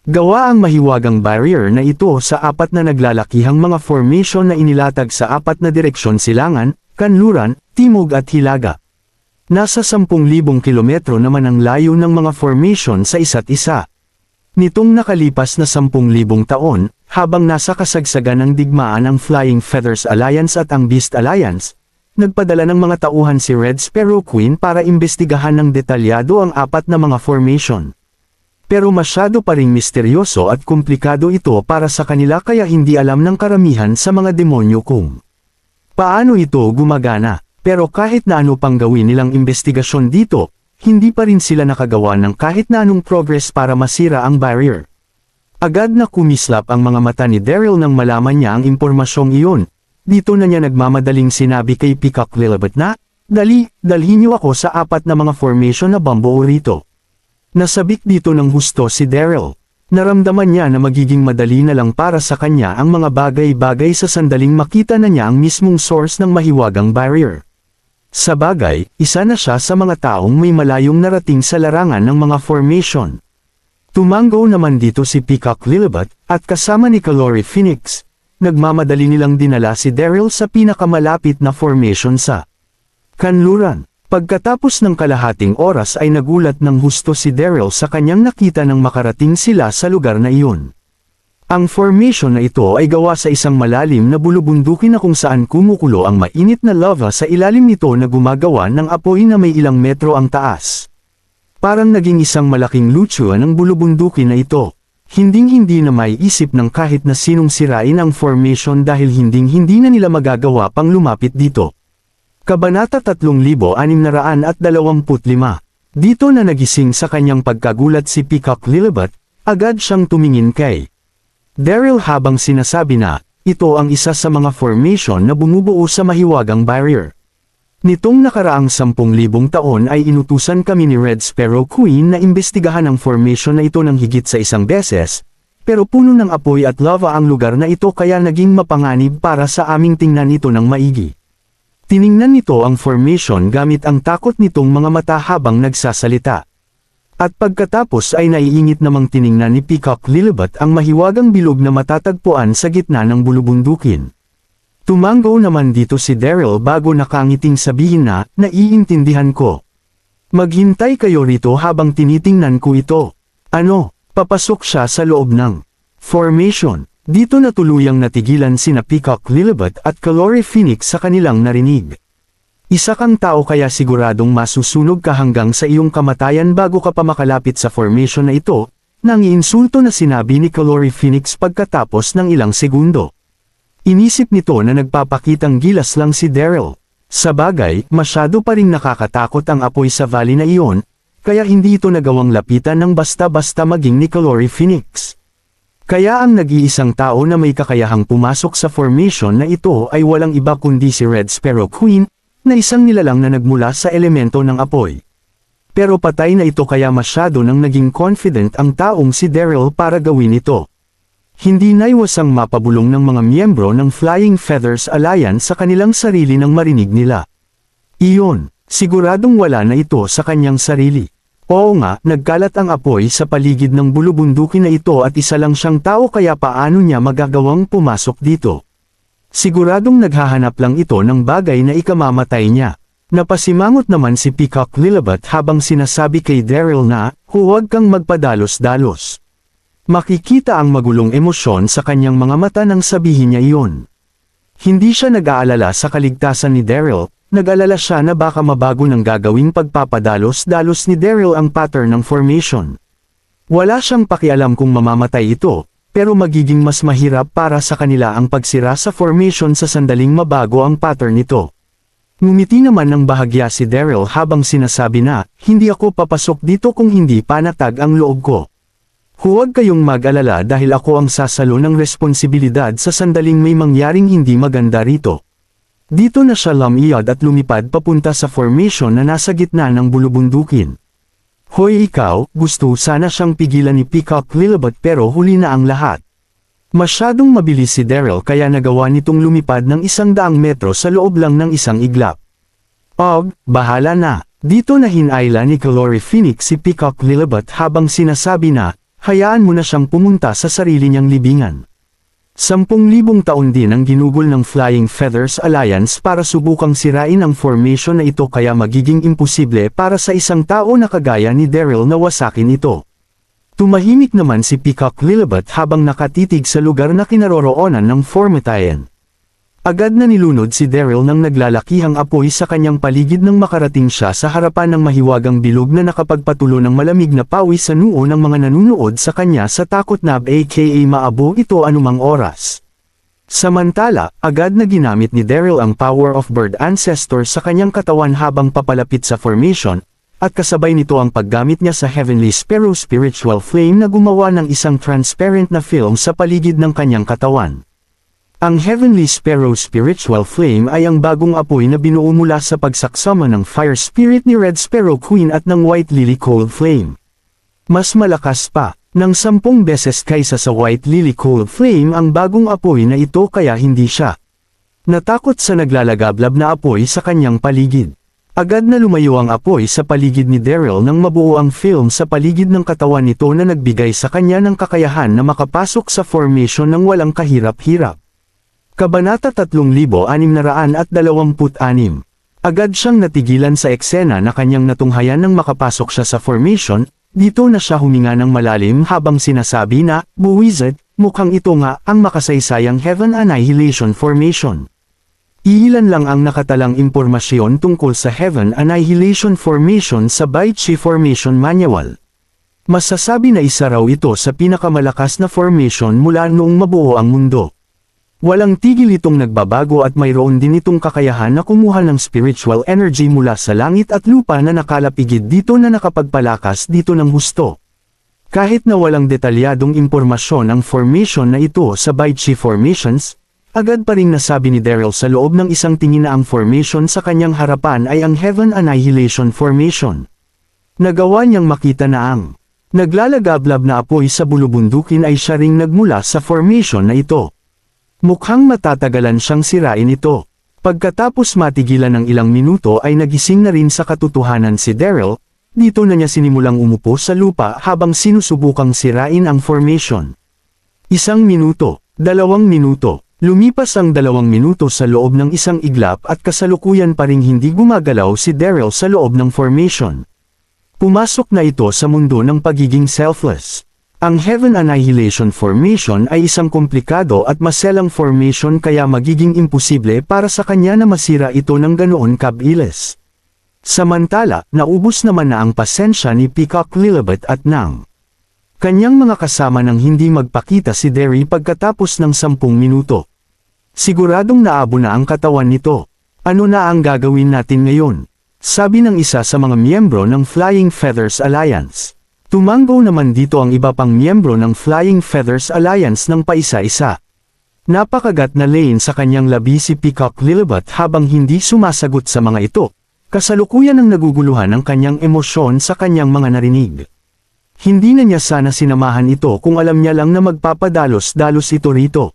Gawa ang mahiwagang barrier na ito sa apat na naglalakihang mga formation na inilatag sa apat na direksyon silangan, kanluran, timog at hilaga. Nasa 10,000 kilometro naman ang layo ng mga formation sa isa't isa. Nitong nakalipas na 10,000 taon, habang nasa kasagsagan ng digmaan ang Flying Feathers Alliance at ang Beast Alliance, nagpadala ng mga tauhan si Red Sparrow Queen para imbestigahan ng detalyado ang apat na mga formation. Pero masyado pa ring misteryoso at komplikado ito para sa kanila kaya hindi alam ng karamihan sa mga demonyo kung paano ito gumagana. Pero kahit na ano pang gawin nilang investigasyon dito, hindi pa rin sila nakagawa ng kahit na anong progress para masira ang barrier. Agad na kumislap ang mga mata ni Daryl nang malaman niya ang impormasyong iyon. Dito na niya nagmamadaling sinabi kay Peacock Lilibet na, dalhin niyo ako sa apat na mga formation na bambuo rito. Nasabik dito ng husto si Daryl. Naramdaman niya na magiging madali na lang para sa kanya ang mga bagay-bagay sa sandaling makita na niya ang mismong source ng mahiwagang barrier. Sa bagay, isa na siya sa mga taong may malayong narating sa larangan ng mga formation. Tumango naman dito si Peacock Lilibet, at kasama ni Calori Phoenix. Nagmamadali nilang dinala si Daryl sa pinakamalapit na formation sa kanluran. Pagkatapos ng kalahating oras ay nagulat ng husto si Daryl sa kanyang nakita nang makarating sila sa lugar na iyon. Ang formation na ito ay gawa sa isang malalim na bulubundukin na kung saan kumukulo ang mainit na lava sa ilalim nito na gumagawa ng apoy na may ilang metro ang taas. Parang naging isang malaking lutsyon ang bulubundukin na ito. Hinding-hindi na may isip ng kahit na sinong sirain ang formation dahil hinding-hindi na nila magagawa pang lumapit dito. Kabanata 3625. Dito na nagising sa kanyang pagkagulat si Peacock Lilibet, agad siyang tumingin kay Daryl habang sinasabi na, ito ang isa sa mga formation na bumubuo sa mahiwagang barrier. Nitong nakaraang 10,000 taon ay inutusan kami ni Red Sparrow Queen na imbestigahan ang formation na ito ng higit sa isang beses, pero puno ng apoy at lava ang lugar na ito kaya naging mapanganib para sa aming tingnan ito ng maigi. Tiningnan nito ang formation gamit ang takot nitong mga mata habang nagsasalita. At pagkatapos ay naiingit namang tiningnan ni Peacock Lilibet ang mahiwagang bilog na matatagpuan sa gitna ng bulubundukin. Tumango naman dito si Daryl bago nakangiting sabihin na, naiintindihan ko. Maghintay kayo rito habang tinitingnan ko ito. Ano? Papasok siya sa loob ng formation. Dito na tuluyang natigilan sina Peacock Lilibet at Calore Phoenix sa kanilang narinig. Isa kang tao kaya siguradong masusunog ka hanggang sa iyong kamatayan bago ka pa makalapit sa formation na ito, nang iinsulto na sinabi ni Calore Phoenix pagkatapos ng ilang segundo. Inisip nito na nagpapakitang gilas lang si Daryl. Sa bagay, masyado pa ring nakakatakot ang apoy sa valley na iyon, kaya hindi ito nagawang lapitan ng basta-basta maging ni Calore Phoenix. Kaya ang nag-iisang tao na may kakayahang pumasok sa formation na ito ay walang iba kundi si Red Sparrow Queen, na isang nilalang na nagmula sa elemento ng apoy. Pero patay na ito kaya masyado nang naging confident ang taong si Daryl para gawin ito. Hindi naiwasang mapabulong ng mga miyembro ng Flying Feathers Alliance sa kanilang sarili nang marinig nila. Iyon, siguradong wala na ito sa kanyang sarili. Oo nga, nagkalat ang apoy sa paligid ng bulubundukin na ito at isa lang siyang tao kaya paano niya magagawang pumasok dito. Siguradong naghahanap lang ito ng bagay na ikamamatay niya. Napasimangot naman si Peacock Lilibet habang sinasabi kay Daryl na, huwag kang magpadalos-dalos. Makikita ang magulong emosyon sa kanyang mga mata nang sabihin niya iyon. Hindi siya nag-aalala sa kaligtasan ni Daryl, nag-alala siya na baka mabago ng gagawing pagpapadalos-dalos ni Daryl ang pattern ng formation. Wala siyang pakialam kung mamamatay ito, pero magiging mas mahirap para sa kanila ang pagsira sa formation sa sandaling mabago ang pattern nito. Ngumiti naman ng bahagya si Daryl habang sinasabi na, hindi ako papasok dito kung hindi panatag ang loob ko. Huwag kayong mag-alala dahil ako ang sasalo ng responsibilidad sa sandaling may mangyaring hindi maganda rito. Dito na siya lumiyad at lumipad papunta sa formation na nasa gitna ng bulubundukin. Hoy ikaw, gusto sana siyang pigilan ni Peacock Lilibet pero huli na ang lahat. Masyadong mabilis si Daryl kaya nagawa nitong lumipad ng 100 metro sa loob lang ng isang iglap. Og, bahala na. Dito na hinayla ni Calore Phoenix si Peacock Lilibet habang sinasabi na, hayaan mo na siyang pumunta sa sarili niyang libingan. 10,000 taon din ang ginugol ng Flying Feathers Alliance para subukang sirain ang formation na ito kaya magiging imposible para sa isang tao na kagaya ni Daryl na wasakin ito. Tumahimik naman si Peacock Lilibet habang nakatitig sa lugar na kinaroroonan ng Formatayan. Agad na nilunod si Daryl nang naglalakihang apoy sa kanyang paligid nang makarating siya sa harapan ng mahiwagang bilog na nakapagpatulo ng malamig na pawis sa noo ng mga nanunood sa kanya sa takot na aka maabo ito anumang oras. Samantala, agad na ginamit ni Daryl ang Power of Bird Ancestor sa kanyang katawan habang papalapit sa formation, at kasabay nito ang paggamit niya sa Heavenly Sparrow Spiritual Flame na gumawa ng isang transparent na film sa paligid ng kanyang katawan. Ang Heavenly Sparrow Spiritual Flame ay ang bagong apoy na binuo mula sa pagsaksama ng Fire Spirit ni Red Sparrow Queen at ng White Lily Cold Flame. Mas malakas pa, ng 10 beses kaysa sa White Lily Cold Flame ang bagong apoy na ito kaya hindi siya natakot sa naglalagablab na apoy sa kanyang paligid. Agad na lumayo ang apoy sa paligid ni Daryl nang mabuo ang film sa paligid ng katawan nito na nagbigay sa kanya ng kakayahan na makapasok sa formation ng walang kahirap-hirap. Kabanata 3626. Agad siyang natigilan sa eksena na kanyang natunghayan nang makapasok siya sa formation, dito na siya huminga ng malalim habang sinasabi na, "Buwizard, mukhang ito nga ang makasaysayang Heaven Annihilation Formation." Iilan lang ang nakatalang impormasyon tungkol sa Heaven Annihilation Formation sa Bai Chi Formation Manual. Masasabi na isa raw ito sa pinakamalakas na formation mula noong mabuo ang mundo. Walang tigil itong nagbabago at mayroon din itong kakayahan na kumuha ng spiritual energy mula sa langit at lupa na nakalapigid dito na nakapagpalakas dito ng husto. Kahit na walang detalyadong impormasyon ang formation na ito sa Bai Chi Formations, agad pa ring nasabi ni Daryl sa loob ng isang tingin na ang formation sa kanyang harapan ay ang Heaven Annihilation Formation. Nagawa niyang makita na ang Naglalagablab na apoy sa bulubundukin ay siya ring nagmula sa formation na ito. Mukhang matatagalan siyang sirain ito. Pagkatapos matigilan ng ilang minuto ay nagising na rin sa katotohanan si Daryl, dito na niya sinimulang umupo sa lupa habang sinusubukang sirain ang formation. 1 minuto, 2 minuto, lumipas ang 2 minuto sa loob ng isang iglap at kasalukuyan pa ring hindi gumagalaw si Daryl sa loob ng formation. Pumasok na ito sa mundo ng pagiging selfless. Ang Heaven Annihilation Formation ay isang komplikado at maselang formation kaya magiging imposible para sa kanya na masira ito ng ganoon kabilis. Samantala, naubos naman na ang pasensya ni Peacock Lilibet at ng kanyang mga kasama nang hindi magpakita si Derry pagkatapos ng 10 minuto. Siguradong naabo na ang katawan nito. Ano na ang gagawin natin ngayon? Sabi ng isa sa mga miyembro ng Flying Feathers Alliance. Tumango naman dito ang iba pang miyembro ng Flying Feathers Alliance ng paisa-isa. Napakagat na lane sa kanyang labi si Peacock Lilibet habang hindi sumasagot sa mga ito. Kasalukuyan ang naguguluhan ang kanyang emosyon sa kanyang mga narinig. Hindi na niya sana sinamahan ito kung alam niya lang na magpapadalos-dalos ito rito.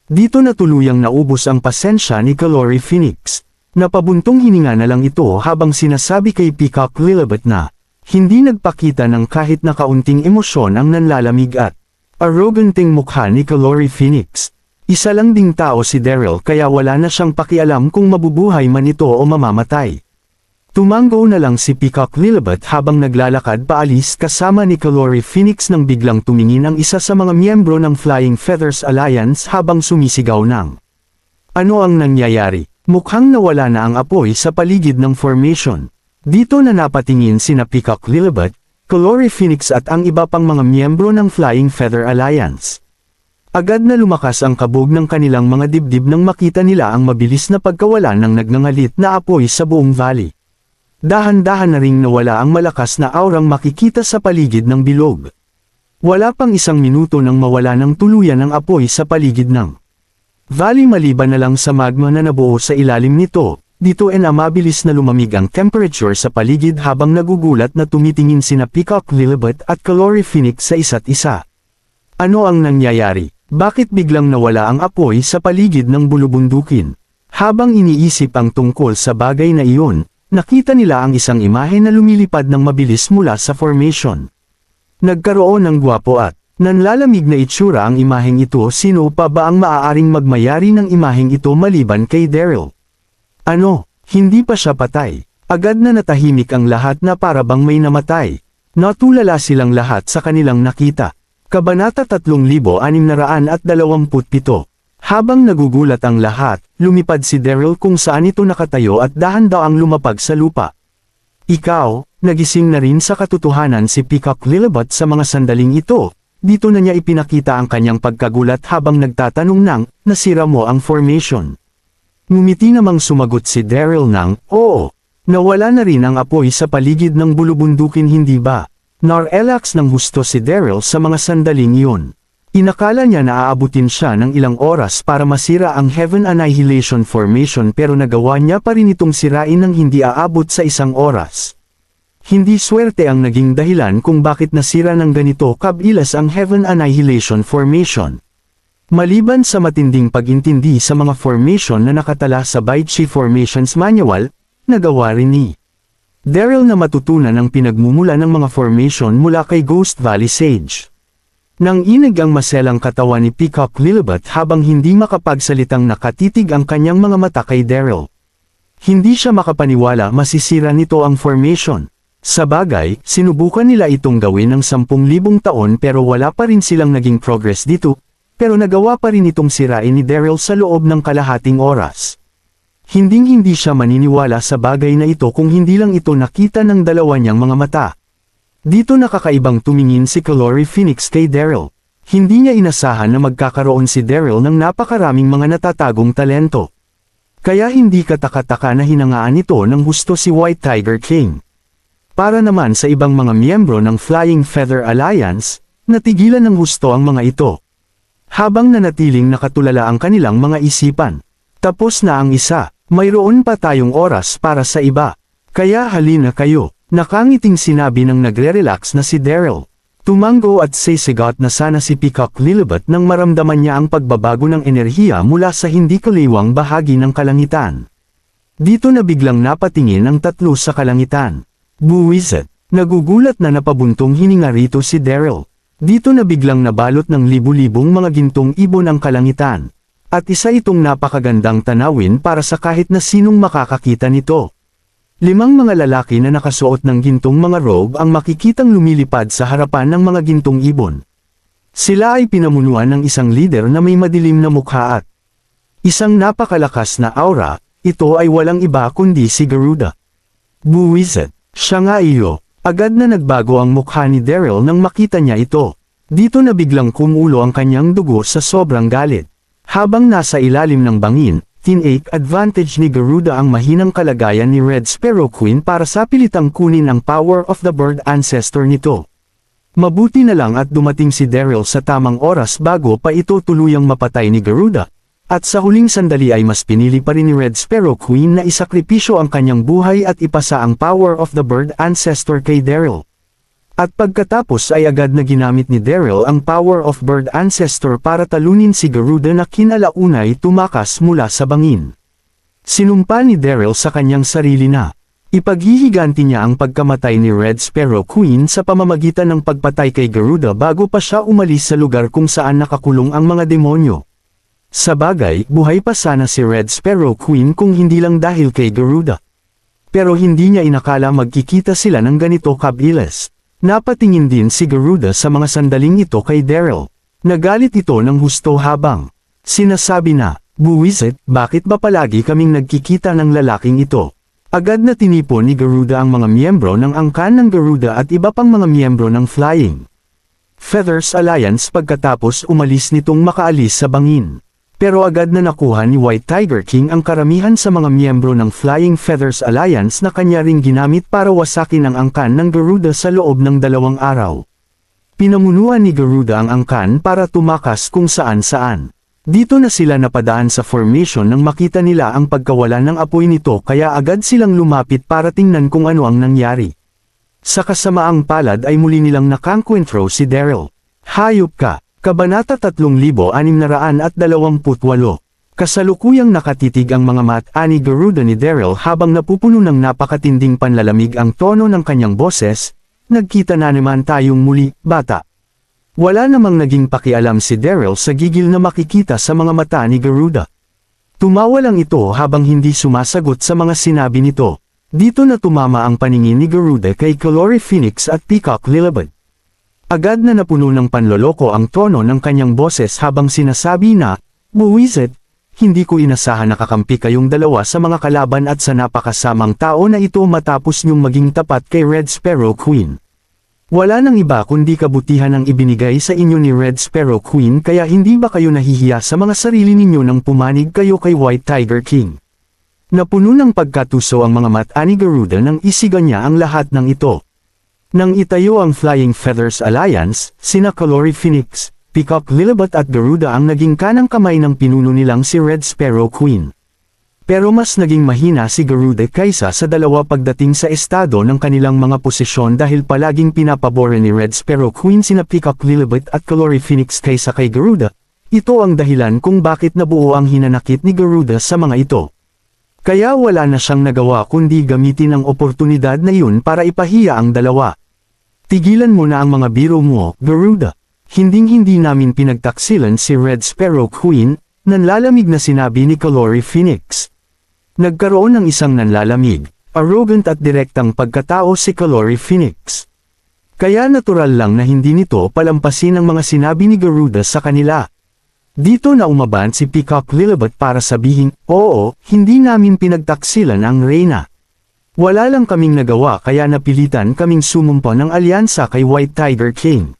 Dito na tuluyang naubos ang pasensya ni Calori Phoenix. Napabuntong hininga na lang ito habang sinasabi kay Peacock Lilibet na hindi nagpakita ng kahit na kaunting emosyon ang nanlalamig at arroganting mukha ni Calori Phoenix. Isa lang ding tao si Daryl kaya wala na siyang pakialam kung mabubuhay man ito o mamamatay. Tumango na lang si Peacock Lilibet habang naglalakad paalis kasama ni Calori Phoenix nang biglang tumingin ang isa sa mga miyembro ng Flying Feathers Alliance habang sumisigaw ng ano ang nangyayari? Mukhang nawala na ang apoy sa paligid ng formation. Dito na napatingin sina Peacock Lilibet, Calori Phoenix at ang iba pang mga miyembro ng Flying Feather Alliance. Agad na lumakas ang kabog ng kanilang mga dibdib nang makita nila ang mabilis na pagkawala ng nagngangalit na apoy sa buong valley. Dahan-dahan na ring nawala ang malakas na aurang makikita sa paligid ng bilog. Wala pang 1 minuto nang mawala ng tuluyan ang apoy sa paligid ng valley maliban na lang sa magma na nabuo sa ilalim nito. Dito na mabilis na lumamig ang temperature sa paligid habang nagugulat na tumitingin sina Peacock Lilibet at Calori Phoenix sa isa't isa. Ano ang nangyayari? Bakit biglang nawala ang apoy sa paligid ng bulubundukin? Habang iniisip ang tungkol sa bagay na iyon, nakita nila ang isang imahe na lumilipad ng mabilis mula sa formation. Nagkaroon ng gwapo at nanlalamig na itsura ang imaheng ito. Sino pa ba ang maaaring magmayari ng imaheng ito maliban kay Daryl? Ano, hindi pa siya patay. Agad na natahimik ang lahat na para bang may namatay. Natulala silang lahat sa kanilang nakita. Kabanata 3627. Habang nagugulat ang lahat, lumipad si Daryl kung saan ito nakatayo at dahan-daang lumapag sa lupa. Ikaw, nagising na rin sa katotohanan si Peacock Lilibet sa mga sandaling ito. Dito na niya ipinakita ang kanyang pagkagulat habang nagtatanong ng, nasira mo ang formation. Ngumiti namang sumagot si Daryl ng, oo. Nawala na rin ang apoy sa paligid ng bulubundukin hindi ba? Narelax ng husto si Daryl sa mga sandaling iyon. Inakala niya na aabutin siya ng ilang oras para masira ang Heaven Annihilation Formation pero nagawa niya pa rin itong sirain ng hindi aabot sa 1 oras. Hindi swerte ang naging dahilan kung bakit nasira ng ganito kabilis ang Heaven Annihilation Formation. Maliban sa matinding pag-intindi sa mga formation na nakatala sa Baichi Formations Manual, nagawa rin ni Daryl na matutunan ang pinagmumula ng mga formation mula kay Ghost Valley Sage. Nang inig ang maselang katawan ni Peacock Lilibet habang hindi makapagsalitang nakatitig ang kanyang mga mata kay Daryl. Hindi siya makapaniwala masisira nito ang formation. Sa bagay, sinubukan nila itong gawin ng 10,000 taon pero wala pa rin silang naging progress dito. Pero nagawa pa rin itong sirain ni Daryl sa loob ng kalahating oras. Hinding-hindi siya maniniwala sa bagay na ito kung hindi lang ito nakita ng dalawa niyang mga mata. Dito nakakaibang tumingin si Calori Phoenix kay Daryl. Hindi niya inasahan na magkakaroon si Daryl ng napakaraming mga natatagong talento. Kaya hindi katakataka na hinangaan ito ng husto si White Tiger King. Para naman sa ibang mga miyembro ng Flying Feather Alliance, natigilan ng husto ang mga ito. Habang nanatiling nakatulala ang kanilang mga isipan. Tapos na ang isa, mayroon pa tayong oras para sa iba. Kaya halina kayo, nakangiting sinabi ng nagre-relax na si Daryl. Tumango at sisigat na sana si Peacock Lilibet nang maramdaman niya ang pagbabago ng enerhiya mula sa hindi kaliwang bahagi ng kalangitan. Dito na biglang napatingin ang tatlo sa kalangitan. Buwisit, nagugulat na napabuntong hininga rito si Daryl. Dito na biglang nabalot ng libu-libong mga gintong ibon ang kalangitan. At isa itong napakagandang tanawin para sa kahit na sinong makakakita nito. 5 mga lalaki na nakasuot ng gintong mga robe ang makikitang lumilipad sa harapan ng mga gintong ibon. Sila ay pinamunuan ng isang leader na may madilim na mukha at isang napakalakas na aura. Ito ay walang iba kundi si Garuda. Buwisit, siya nga iyo. Agad na nagbago ang mukha ni Daryl nang makita niya ito. Dito na biglang kumulo ang kanyang dugo sa sobrang galit. Habang nasa ilalim ng bangin, tinake advantage ni Garuda ang mahinang kalagayan ni Red Sparrow Queen para sa pilitang kunin ang power of the bird ancestor nito. Mabuti na lang at dumating si Daryl sa tamang oras bago pa ito tuluyang mapatay ni Garuda. At sa huling sandali ay mas pinili pa rin ni Red Sparrow Queen na isakripisyo ang kanyang buhay at ipasa ang power of the bird ancestor kay Daryl. At pagkatapos ay agad na ginamit ni Daryl ang power of bird ancestor para talunin si Garuda na kinalaunay tumakas mula sa bangin. Sinumpa ni Daryl sa kanyang sarili na ipaghihiganti niya ang pagkamatay ni Red Sparrow Queen sa pamamagitan ng pagpatay kay Garuda bago pa siya umalis sa lugar kung saan nakakulong ang mga demonyo. Sa bagay, buhay pa sana si Red Sparrow Queen kung hindi lang dahil kay Garuda. Pero hindi niya inakala magkikita sila ng ganito kabilis. Napatingin din si Garuda sa mga sandaling ito kay Daryl. Nagalit ito ng husto habang sinasabi na, "Buwisit, bakit ba palagi kaming nagkikita ng lalaking ito?" Agad na tinipon ni Garuda ang mga miyembro ng angkan ng Garuda at iba pang mga miyembro ng Flying Feathers Alliance pagkatapos umalis nitong makaalis sa bangin. Pero agad na nakuha ni White Tiger King ang karamihan sa mga miyembro ng Flying Feathers Alliance na kanya ring ginamit para wasakin ang angkan ng Garuda sa loob ng 2 araw. Pinamunuan ni Garuda ang angkan para tumakas kung saan-saan. Dito na sila napadaan sa formation nang makita nila ang pagkawala ng apoy nito kaya agad silang lumapit para tingnan kung ano ang nangyari. Sa kasamaang palad ay muli nilang nakankwentro si Daryl. Hayop ka! Kabanata 3628. Kasalukuyang nakatitig ang mga mata ni Garuda ni Daryl habang napupuno ng napakatinding panlalamig ang tono ng kanyang boses. Nagkita na naman tayong muli, bata. Wala namang naging pakialam si Daryl sa gigil na makikita sa mga mata ni Garuda. Tumawa lang ito habang hindi sumasagot sa mga sinabi nito. Dito na tumama ang paningin ni Garuda kay Calori Phoenix at Peacock Lilibet. Agad na napuno ng panloloko ang tono ng kanyang boses habang sinasabi na, "Buwisit, hindi ko inasahan na kakampi kayong dalawa sa mga kalaban at sa napakasamang tao na ito matapos niyong maging tapat kay Red Sparrow Queen. Wala nang iba kundi kabutihan ang ibinigay sa inyo ni Red Sparrow Queen kaya hindi ba kayo nahihiya sa mga sarili ninyo nang pumanig kayo kay White Tiger King?" Napuno ng pagkatuso ang mga mata ni Garuda nang isiga niya ang lahat ng ito. Nang itayo ang Flying Feathers Alliance, sina Calori Phoenix, Peacock Lilibet at Garuda ang naging kanang kamay ng pinuno nilang si Red Sparrow Queen. Pero mas naging mahina si Garuda kaysa sa dalawa pagdating sa estado ng kanilang mga posisyon dahil palaging pinapabore ni Red Sparrow Queen sina Peacock Lilibet at Calori Phoenix kaysa kay Garuda. Ito ang dahilan kung bakit nabuo ang hinanakit ni Garuda sa mga ito. Kaya wala na siyang nagawa kundi gamitin ang oportunidad na yun para ipahiya ang dalawa. "Tigilan mo na ang mga biro mo, Garuda. Hinding-hindi namin pinagtaksilan si Red Sparrow Queen," nanlalamig na sinabi ni Calori Phoenix. Nagkaroon ng isang nanlalamig, arrogant at direktang pagkatao si Calori Phoenix. Kaya natural lang na hindi nito palampasin ang mga sinabi ni Garuda sa kanila. Dito na umaban si Peacock Lilibet para sabihin, "Oo, hindi namin pinagtaksilan ang Reyna. Wala lang kaming nagawa kaya napilitan kaming sumumpa ng alyansa kay White Tiger King."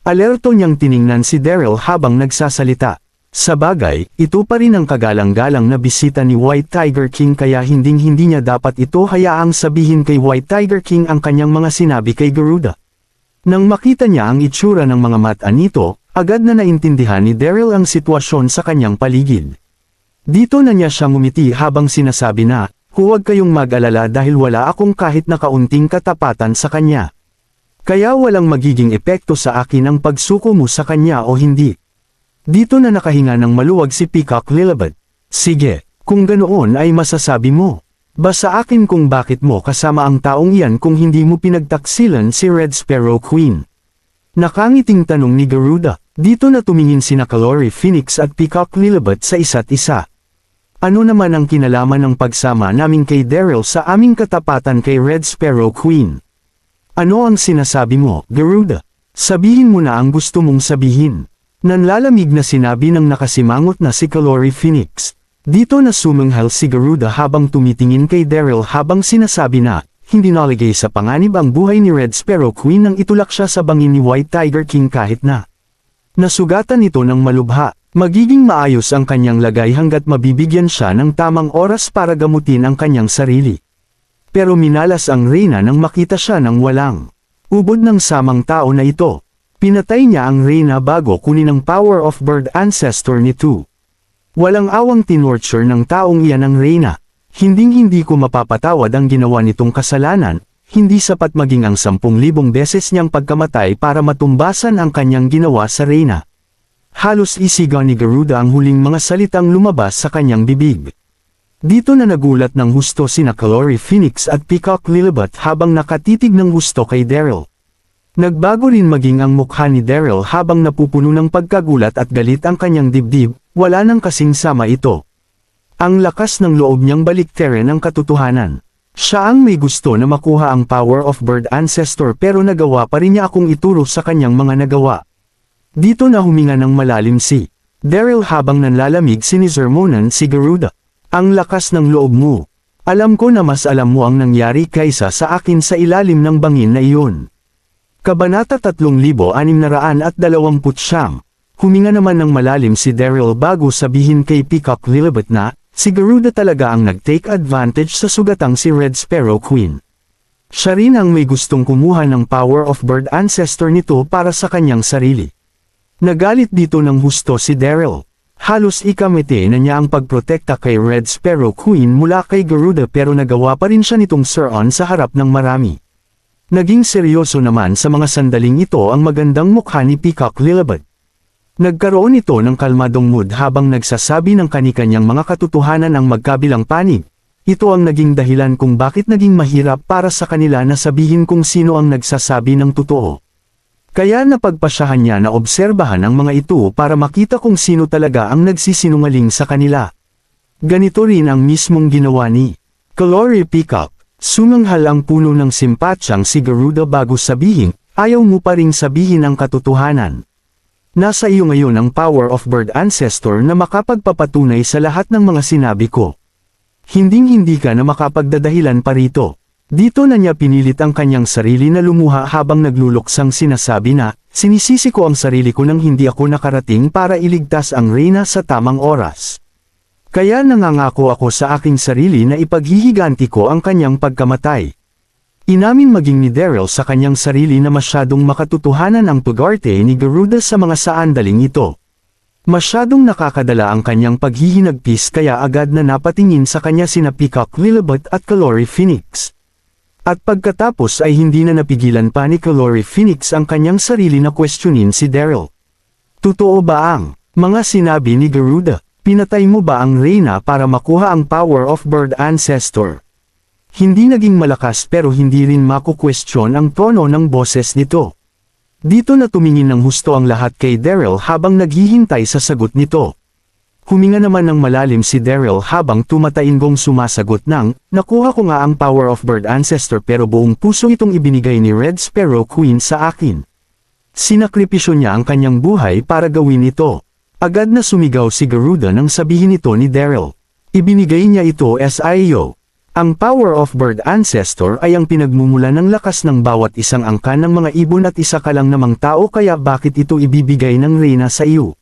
Alerto niyang tiningnan si Daryl habang nagsasalita. Sa bagay, ito pa rin ang kagalang-galang na bisita ni White Tiger King kaya hinding-hindi niya dapat ito hayaang sabihin kay White Tiger King ang kanyang mga sinabi kay Garuda. Nang makita niya ang itsura ng mga mata nito, agad na naintindihan ni Daryl ang sitwasyon sa kanyang paligid. Dito na niya siyang ngumiti habang sinasabi na, "Huwag kayong mag-alala dahil wala akong kahit na kaunting katapatan sa kanya. Kaya walang magiging epekto sa akin ang pagsuko mo sa kanya o hindi. Dito na nakahinga ng maluwag si Peacock Lilibet. Sige, kung ganoon ay masasabi mo. Basa akin kung bakit mo kasama ang taong iyan kung hindi mo pinagtaksilan si Red Sparrow Queen. Nakangiting tanong ni Garuda. Dito na tumingin sina Calore Phoenix at Peacock Lilibet sa isa't isa. Ano naman ang kinalaman ng pagsama namin kay Daryl sa aming katapatan kay Red Sparrow Queen? Ano ang sinasabi mo, Garuda? Sabihin mo na ang gusto mong sabihin. Nanlalamig na sinabi ng nakasimangot na si Calore Phoenix. Dito na sumanghal si Garuda habang tumitingin kay Daryl habang sinasabi na, hindi naligay sa panganib ang buhay ni Red Sparrow Queen nang itulak siya sa bangin ni White Tiger King kahit na nasugatan ito ng malubha. Magiging maayos ang kanyang lagay hanggat mabibigyan siya ng tamang oras para gamutin ang kanyang sarili. Pero minalas ang reyna nang makita siya ng walang ubod ng samang tao na ito. Pinatay niya ang reyna bago kunin ang power of bird ancestor nito. Walang awang tinorture ng taong iyan ang reyna. Hinding-hindi ko mapapatawad ang ginawa nitong kasalanan, hindi sapat maging ang 10,000 beses niyang pagkamatay para matumbasan ang kanyang ginawa sa reyna. Halos isigaw ni Garuda ang huling mga salitang lumabas sa kanyang bibig. Dito na nagulat ng husto sina Calore Phoenix at Peacock Lilibet habang nakatitig ng husto kay Daryl. Nagbago rin maging ang mukha ni Daryl habang napupuno ng pagkagulat at galit ang kanyang dibdib, wala nang kasing sama ito. Ang lakas ng loob niyang baliktarin ang katotohanan. Siya ang may gusto na makuha ang power of bird ancestor pero nagawa pa rin niya akong ituro sa kanyang mga nagawa. Dito na huminga ng malalim si Daryl habang nanlalamig sinisermonan si Garuda. Ang lakas ng loob mo. Alam ko na mas alam mo ang nangyari kaysa sa akin sa ilalim ng bangin na iyon. Kabanata 3629. Huminga naman ng malalim si Daryl bago sabihin kay Peacock Lilibet na, si Garuda talaga ang nag-take advantage sa sugatang si Red Sparrow Queen. Siya rin ang may gustong kumuha ng power of bird ancestor nito para sa kanyang sarili. Nagalit dito ng husto si Daryl. Halos ikamete na niya ang pagprotekta kay Red Sparrow Queen mula kay Garuda pero nagawa pa rin siya nitong suron sa harap ng marami. Naging seryoso naman sa mga sandaling ito ang magandang mukha ni Peacock Lilibet. Nagkaroon ito ng kalmadong mood habang nagsasabi ng kani-kanyang mga katotohanan ang magkabilang panig. Ito ang naging dahilan kung bakit naging mahirap para sa kanila na sabihin kung sino ang nagsasabi ng totoo. Kaya napagpasyahan niya na obserbahan ang mga ito para makita kung sino talaga ang nagsisinungaling sa kanila. Ganito rin ang mismong ginawa ni Calore Peacock. Sumanghal ang puno ng simpatyang si Garuda bago sabihin, ayaw mo pa ring sabihin ang katotohanan. Nasa iyo ngayon ang power of bird ancestor na makapagpapatunay sa lahat ng mga sinabi ko. Hinding-hindi ka na makapagdadahilan pa rito. Dito na niya pinilit ang kanyang sarili na lumuha habang nagluluksang sinasabi na, sinisisi ko ang sarili ko nang hindi ako nakarating para iligtas ang reyna sa tamang oras. Kaya nangangako ako sa aking sarili na ipaghihiganti ko ang kanyang pagkamatay. Inamin maging ni Daryl sa kanyang sarili na masyadong makatotohanan ang pagarte ni Garuda sa mga saandaling ito. Masyadong nakakadala ang kanyang paghihinagpis kaya agad na napatingin sa kanya sina Peacock Lilibet at Calore Phoenix. At pagkatapos ay hindi na napigilan pa ni Calore Phoenix ang kanyang sarili na questionin si Daryl. Totoo ba ang mga sinabi ni Garuda? Pinatay mo ba ang reyna para makuha ang power of bird ancestor? Hindi naging malakas pero hindi rin maku-question ang tono ng boses nito. Dito na tumingin ng husto ang lahat kay Daryl habang naghihintay sa sagot nito. Huminga naman ng malalim si Daryl habang tumatainggong sumasagot ng, nakuha ko nga ang power of bird ancestor pero buong puso itong ibinigay ni Red Sparrow Queen sa akin. Sinakripisyo niya ang kanyang buhay para gawin ito. Agad na sumigaw si Garuda nang sabihin ito ni Daryl. Ibinigay niya ito as iyo. Ang power of bird ancestor ay ang pinagmumula ng lakas ng bawat isang angkan ng mga ibon at isa ka lang namang tao kaya bakit ito ibibigay ng reyna sa iyo?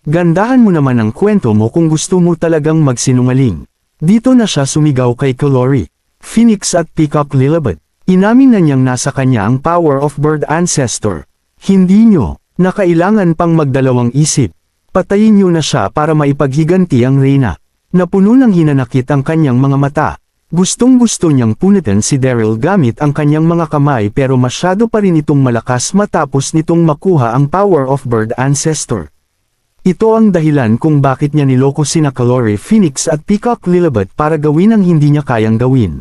Gandahan mo naman ang kwento mo kung gusto mo talagang magsinungaling. Dito na siya sumigaw kay Calore Phoenix at Peacock Lilibet. Inamin na niyang nasa kanya ang power of bird ancestor. Hindi nyo na kailangan pang magdalawang isip. Patayin nyo na siya para maipaghiganti ang reyna. Napuno ng hinanakit ang kanyang mga mata. Gustong-gusto niyang punitin si Daryl gamit ang kanyang mga kamay pero masyado pa rin itong malakas matapos nitong makuha ang Power of Bird Ancestor. Ito ang dahilan kung bakit niya niloko sina Calore Phoenix at Peacock Lilibet para gawin ang hindi niya kayang gawin.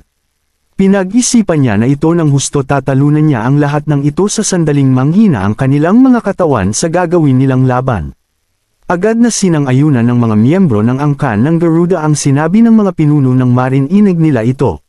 Pinag-isipan niya na ito ng husto tatalunan niya ang lahat ng ito sa sandaling manghina ang kanilang mga katawan sa gagawin nilang laban. Agad na sinang-ayunan ng mga miyembro ng angkan ng Garuda ang sinabi ng mga pinuno ng marinig nila ito.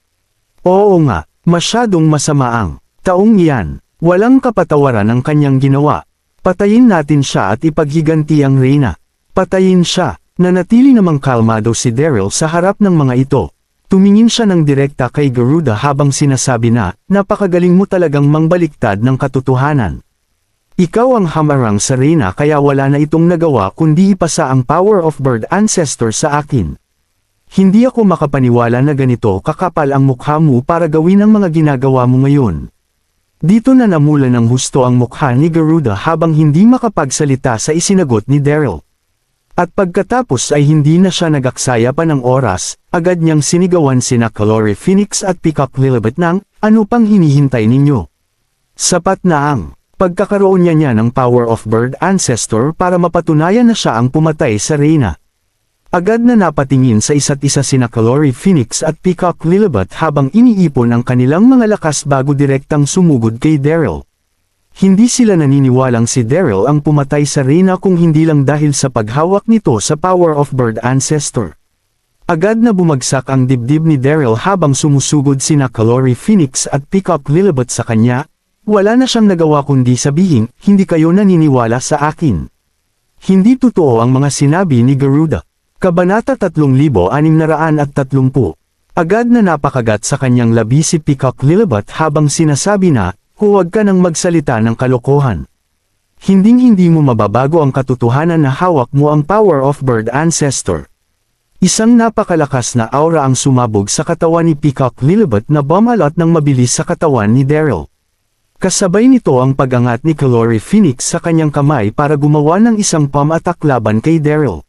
Oo nga, masyadong masama ang taong iyan. Walang kapatawaran ang kanyang ginawa. Patayin natin siya at ipaghiganti ang reyna. Patayin siya. Nanatili namang kalmado si Daryl sa harap ng mga ito. Tumingin siya ng direkta kay Garuda habang sinasabi na, napakagaling mo talagang mangbaliktad ng katotohanan. Ikaw ang hamarang sa reyna kaya wala na itong nagawa kundi ipasa ang Power of Bird Ancestor sa akin. Hindi ako makapaniwala na ganito kakapal ang mukha mo para gawin ang mga ginagawa mo ngayon. Dito na namula ng husto ang mukha ni Garuda habang hindi makapagsalita sa isinagot ni Daryl. At pagkatapos ay hindi na siya nagaksaya pa ng oras, agad niyang sinigawan sina Calore Phoenix at Peacock Lilibet ng, ano pang hinihintay ninyo? Sapat na ang pagkakaroon niya ng Power of Bird Ancestor para mapatunayan na siya ang pumatay sa reyna. Agad na napatingin sa isa't isa sina Calore Phoenix at Peacock Lilibet habang iniipon ang kanilang mga lakas bago direktang sumugod kay Daryl. Hindi sila naniniwalang si Daryl ang pumatay sa reyna kung hindi lang dahil sa paghawak nito sa Power of Bird Ancestor. Agad na bumagsak ang dibdib ni Daryl habang sumusugod sina Calore Phoenix at Peacock Lilibet sa kanya. Wala na siyang nagawa kundi sabihin, hindi kayo naniniwala sa akin. Hindi totoo ang mga sinabi ni Garuda. Kabanata 3630. Agad na napakagat sa kanyang labi si Peacock Lilibet habang sinasabi na, huwag ka nang magsalita ng kalokohan. Hinding-hindi mo mababago ang katotohanan na hawak mo ang Power of Bird Ancestor. Isang napakalakas na aura ang sumabog sa katawan ni Peacock Lilibet na bumalot ng mabilis sa katawan ni Daryl. Kasabay nito ang pag-angat ni Calore Phoenix sa kanyang kamay para gumawa ng isang palm attack laban kay Daryl.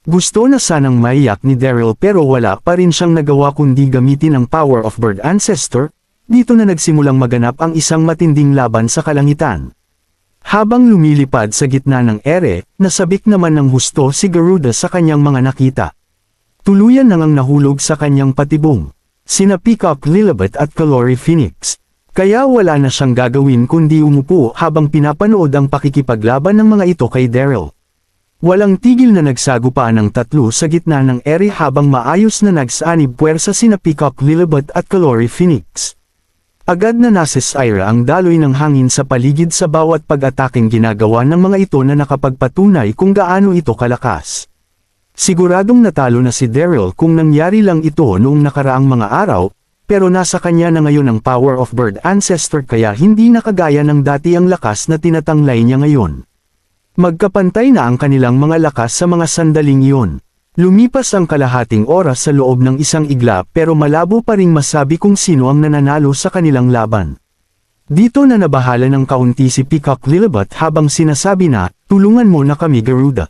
Gusto na sanang maiyak ni Daryl pero wala pa rin siyang nagawa kundi gamitin ang Power of Bird Ancestor. Dito na nagsimulang maganap ang isang matinding laban sa kalangitan. Habang lumilipad sa gitna ng ere, nasabik naman ng husto si Garuda sa kanyang mga nakita. Tuluyan nang nahulog sa kanyang patibong. Sina Peacock Lilibet at Calore Phoenix. Kaya wala na siyang gagawin kundi umupo habang pinapanood ang pakikipaglaban ng mga ito kay Daryl. Walang tigil na nagsagupaan ng tatlo sa gitna ng ere habang maayos na nagsanib puwersa sina Peacock Lilibet at Calore Phoenix. Agad na nasisira ang daloy ng hangin sa paligid sa bawat pag-ataking ginagawa ng mga ito na nakapagpatunay kung gaano ito kalakas. Siguradong natalo na si Daryl kung nangyari lang ito noong nakaraang mga araw, pero nasa kanya na ngayon ang Power of Bird Ancestor kaya hindi nakagaya ng dati ang lakas na tinatanglay niya ngayon. Magkapantay na ang kanilang mga lakas sa mga sandaling iyon. Lumipas ang kalahating oras sa loob ng isang igla pero malabo pa ring masabi kung sino ang nananalo sa kanilang laban. Dito na nabahala ng kaunti si Peacock Lilibet habang sinasabi na, tulungan mo na kami Garuda.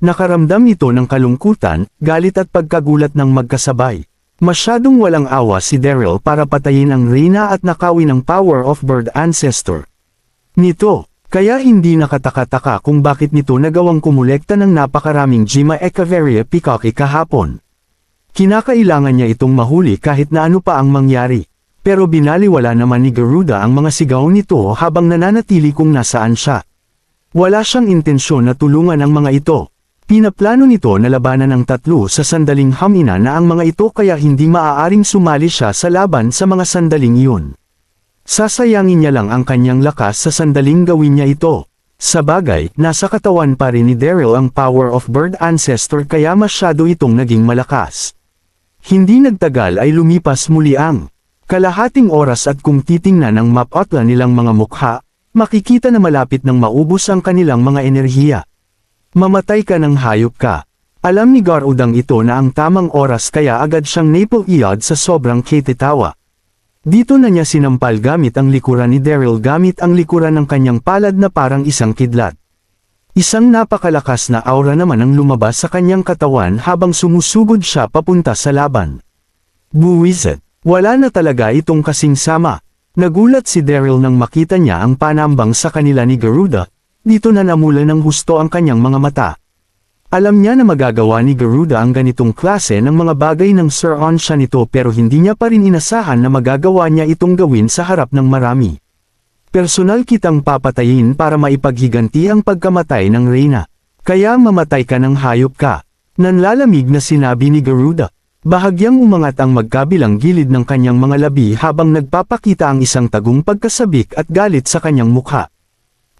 Nakaramdam ito ng kalungkutan, galit at pagkagulat ng magkasabay. Masyadong walang awa si Daryl para patayin ang reyna at nakawin ang Power of Bird Ancestor. Nito, kaya hindi nakataka-taka kung bakit nito nagawang kumulekta ng napakaraming Gema Echeverria Peacock kahapon. Kinakailangan niya itong mahuli kahit na ano pa ang mangyari. Pero binaliwala naman ni Garuda ang mga sigaw nito habang nananatili kung nasaan siya. Wala siyang intensyon na tulungan ang mga ito. Pinaplano nito na labanan ang tatlo sa sandaling hamina na ang mga ito kaya hindi maaaring sumali siya sa laban sa mga sandaling iyon. Sasayangin niya lang ang kanyang lakas sa sandaling gawin niya ito. Sa bagay, nasa katawan pa rin ni Daryl ang Power of Bird Ancestor kaya masyado itong naging malakas. Hindi nagtagal ay lumipas muli ang kalahating oras at kung titingnan ang mapatla nilang mga mukha, makikita na malapit nang maubos ang kanilang mga enerhiya. Mamatay ka ng hayop ka. Alam ni Garudang ito na ang tamang oras kaya agad siyang naple-iyad sa sobrang kititawa. Dito na niya sinampal gamit ang likuran ni Daryl gamit ang likuran ng kanyang palad na parang isang kidlat. Isang napakalakas na aura naman ang lumabas sa kanyang katawan habang sumusugod siya papunta sa laban. Buwisit. Wala na talaga itong kasing sama. Nagulat si Daryl nang makita niya ang panambang sa kanila ni Garuda, dito na namula ng husto ang kanyang mga mata. Alam niya na magagawa ni Garuda ang ganitong klase ng mga bagay ng Sir Onsha nito pero hindi niya pa rin inasahan na magagawa niya itong gawin sa harap ng marami. Personal kitang papatayin para maipaghiganti ang pagkamatay ng Reyna. Kaya mamatay ka ng hayop ka. Nanlalamig na sinabi ni Garuda. Bahagyang umangat ang magkabilang gilid ng kanyang mga labi habang nagpapakita ang isang tagong pagkasabik at galit sa kanyang mukha.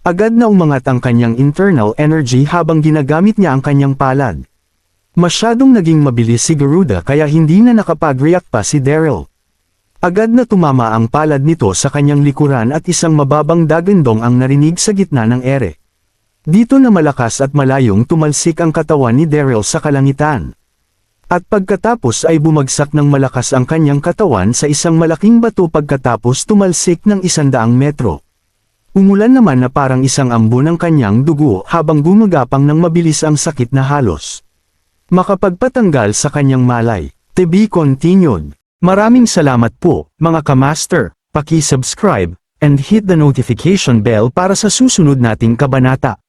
Agad na umangat ang kanyang internal energy habang ginagamit niya ang kanyang palad. Masyadong naging mabilis si Garuda kaya hindi na nakapag-react pa si Daryl. Agad na tumama ang palad nito sa kanyang likuran at isang mababang dagandong ang narinig sa gitna ng ere. Dito na malakas at malayong tumalsik ang katawan ni Daryl sa kalangitan. At pagkatapos ay bumagsak ng malakas ang kanyang katawan sa isang malaking bato pagkatapos tumalsik ng 100 metro. Umulan naman na parang isang ambon ng kanyang dugo habang gumagapang ng mabilis ang sakit na halos makapagpatanggal sa kanyang malay. To be continued. Maraming salamat po, mga kamaster. Paki-subscribe, and hit the notification bell para sa susunod nating kabanata.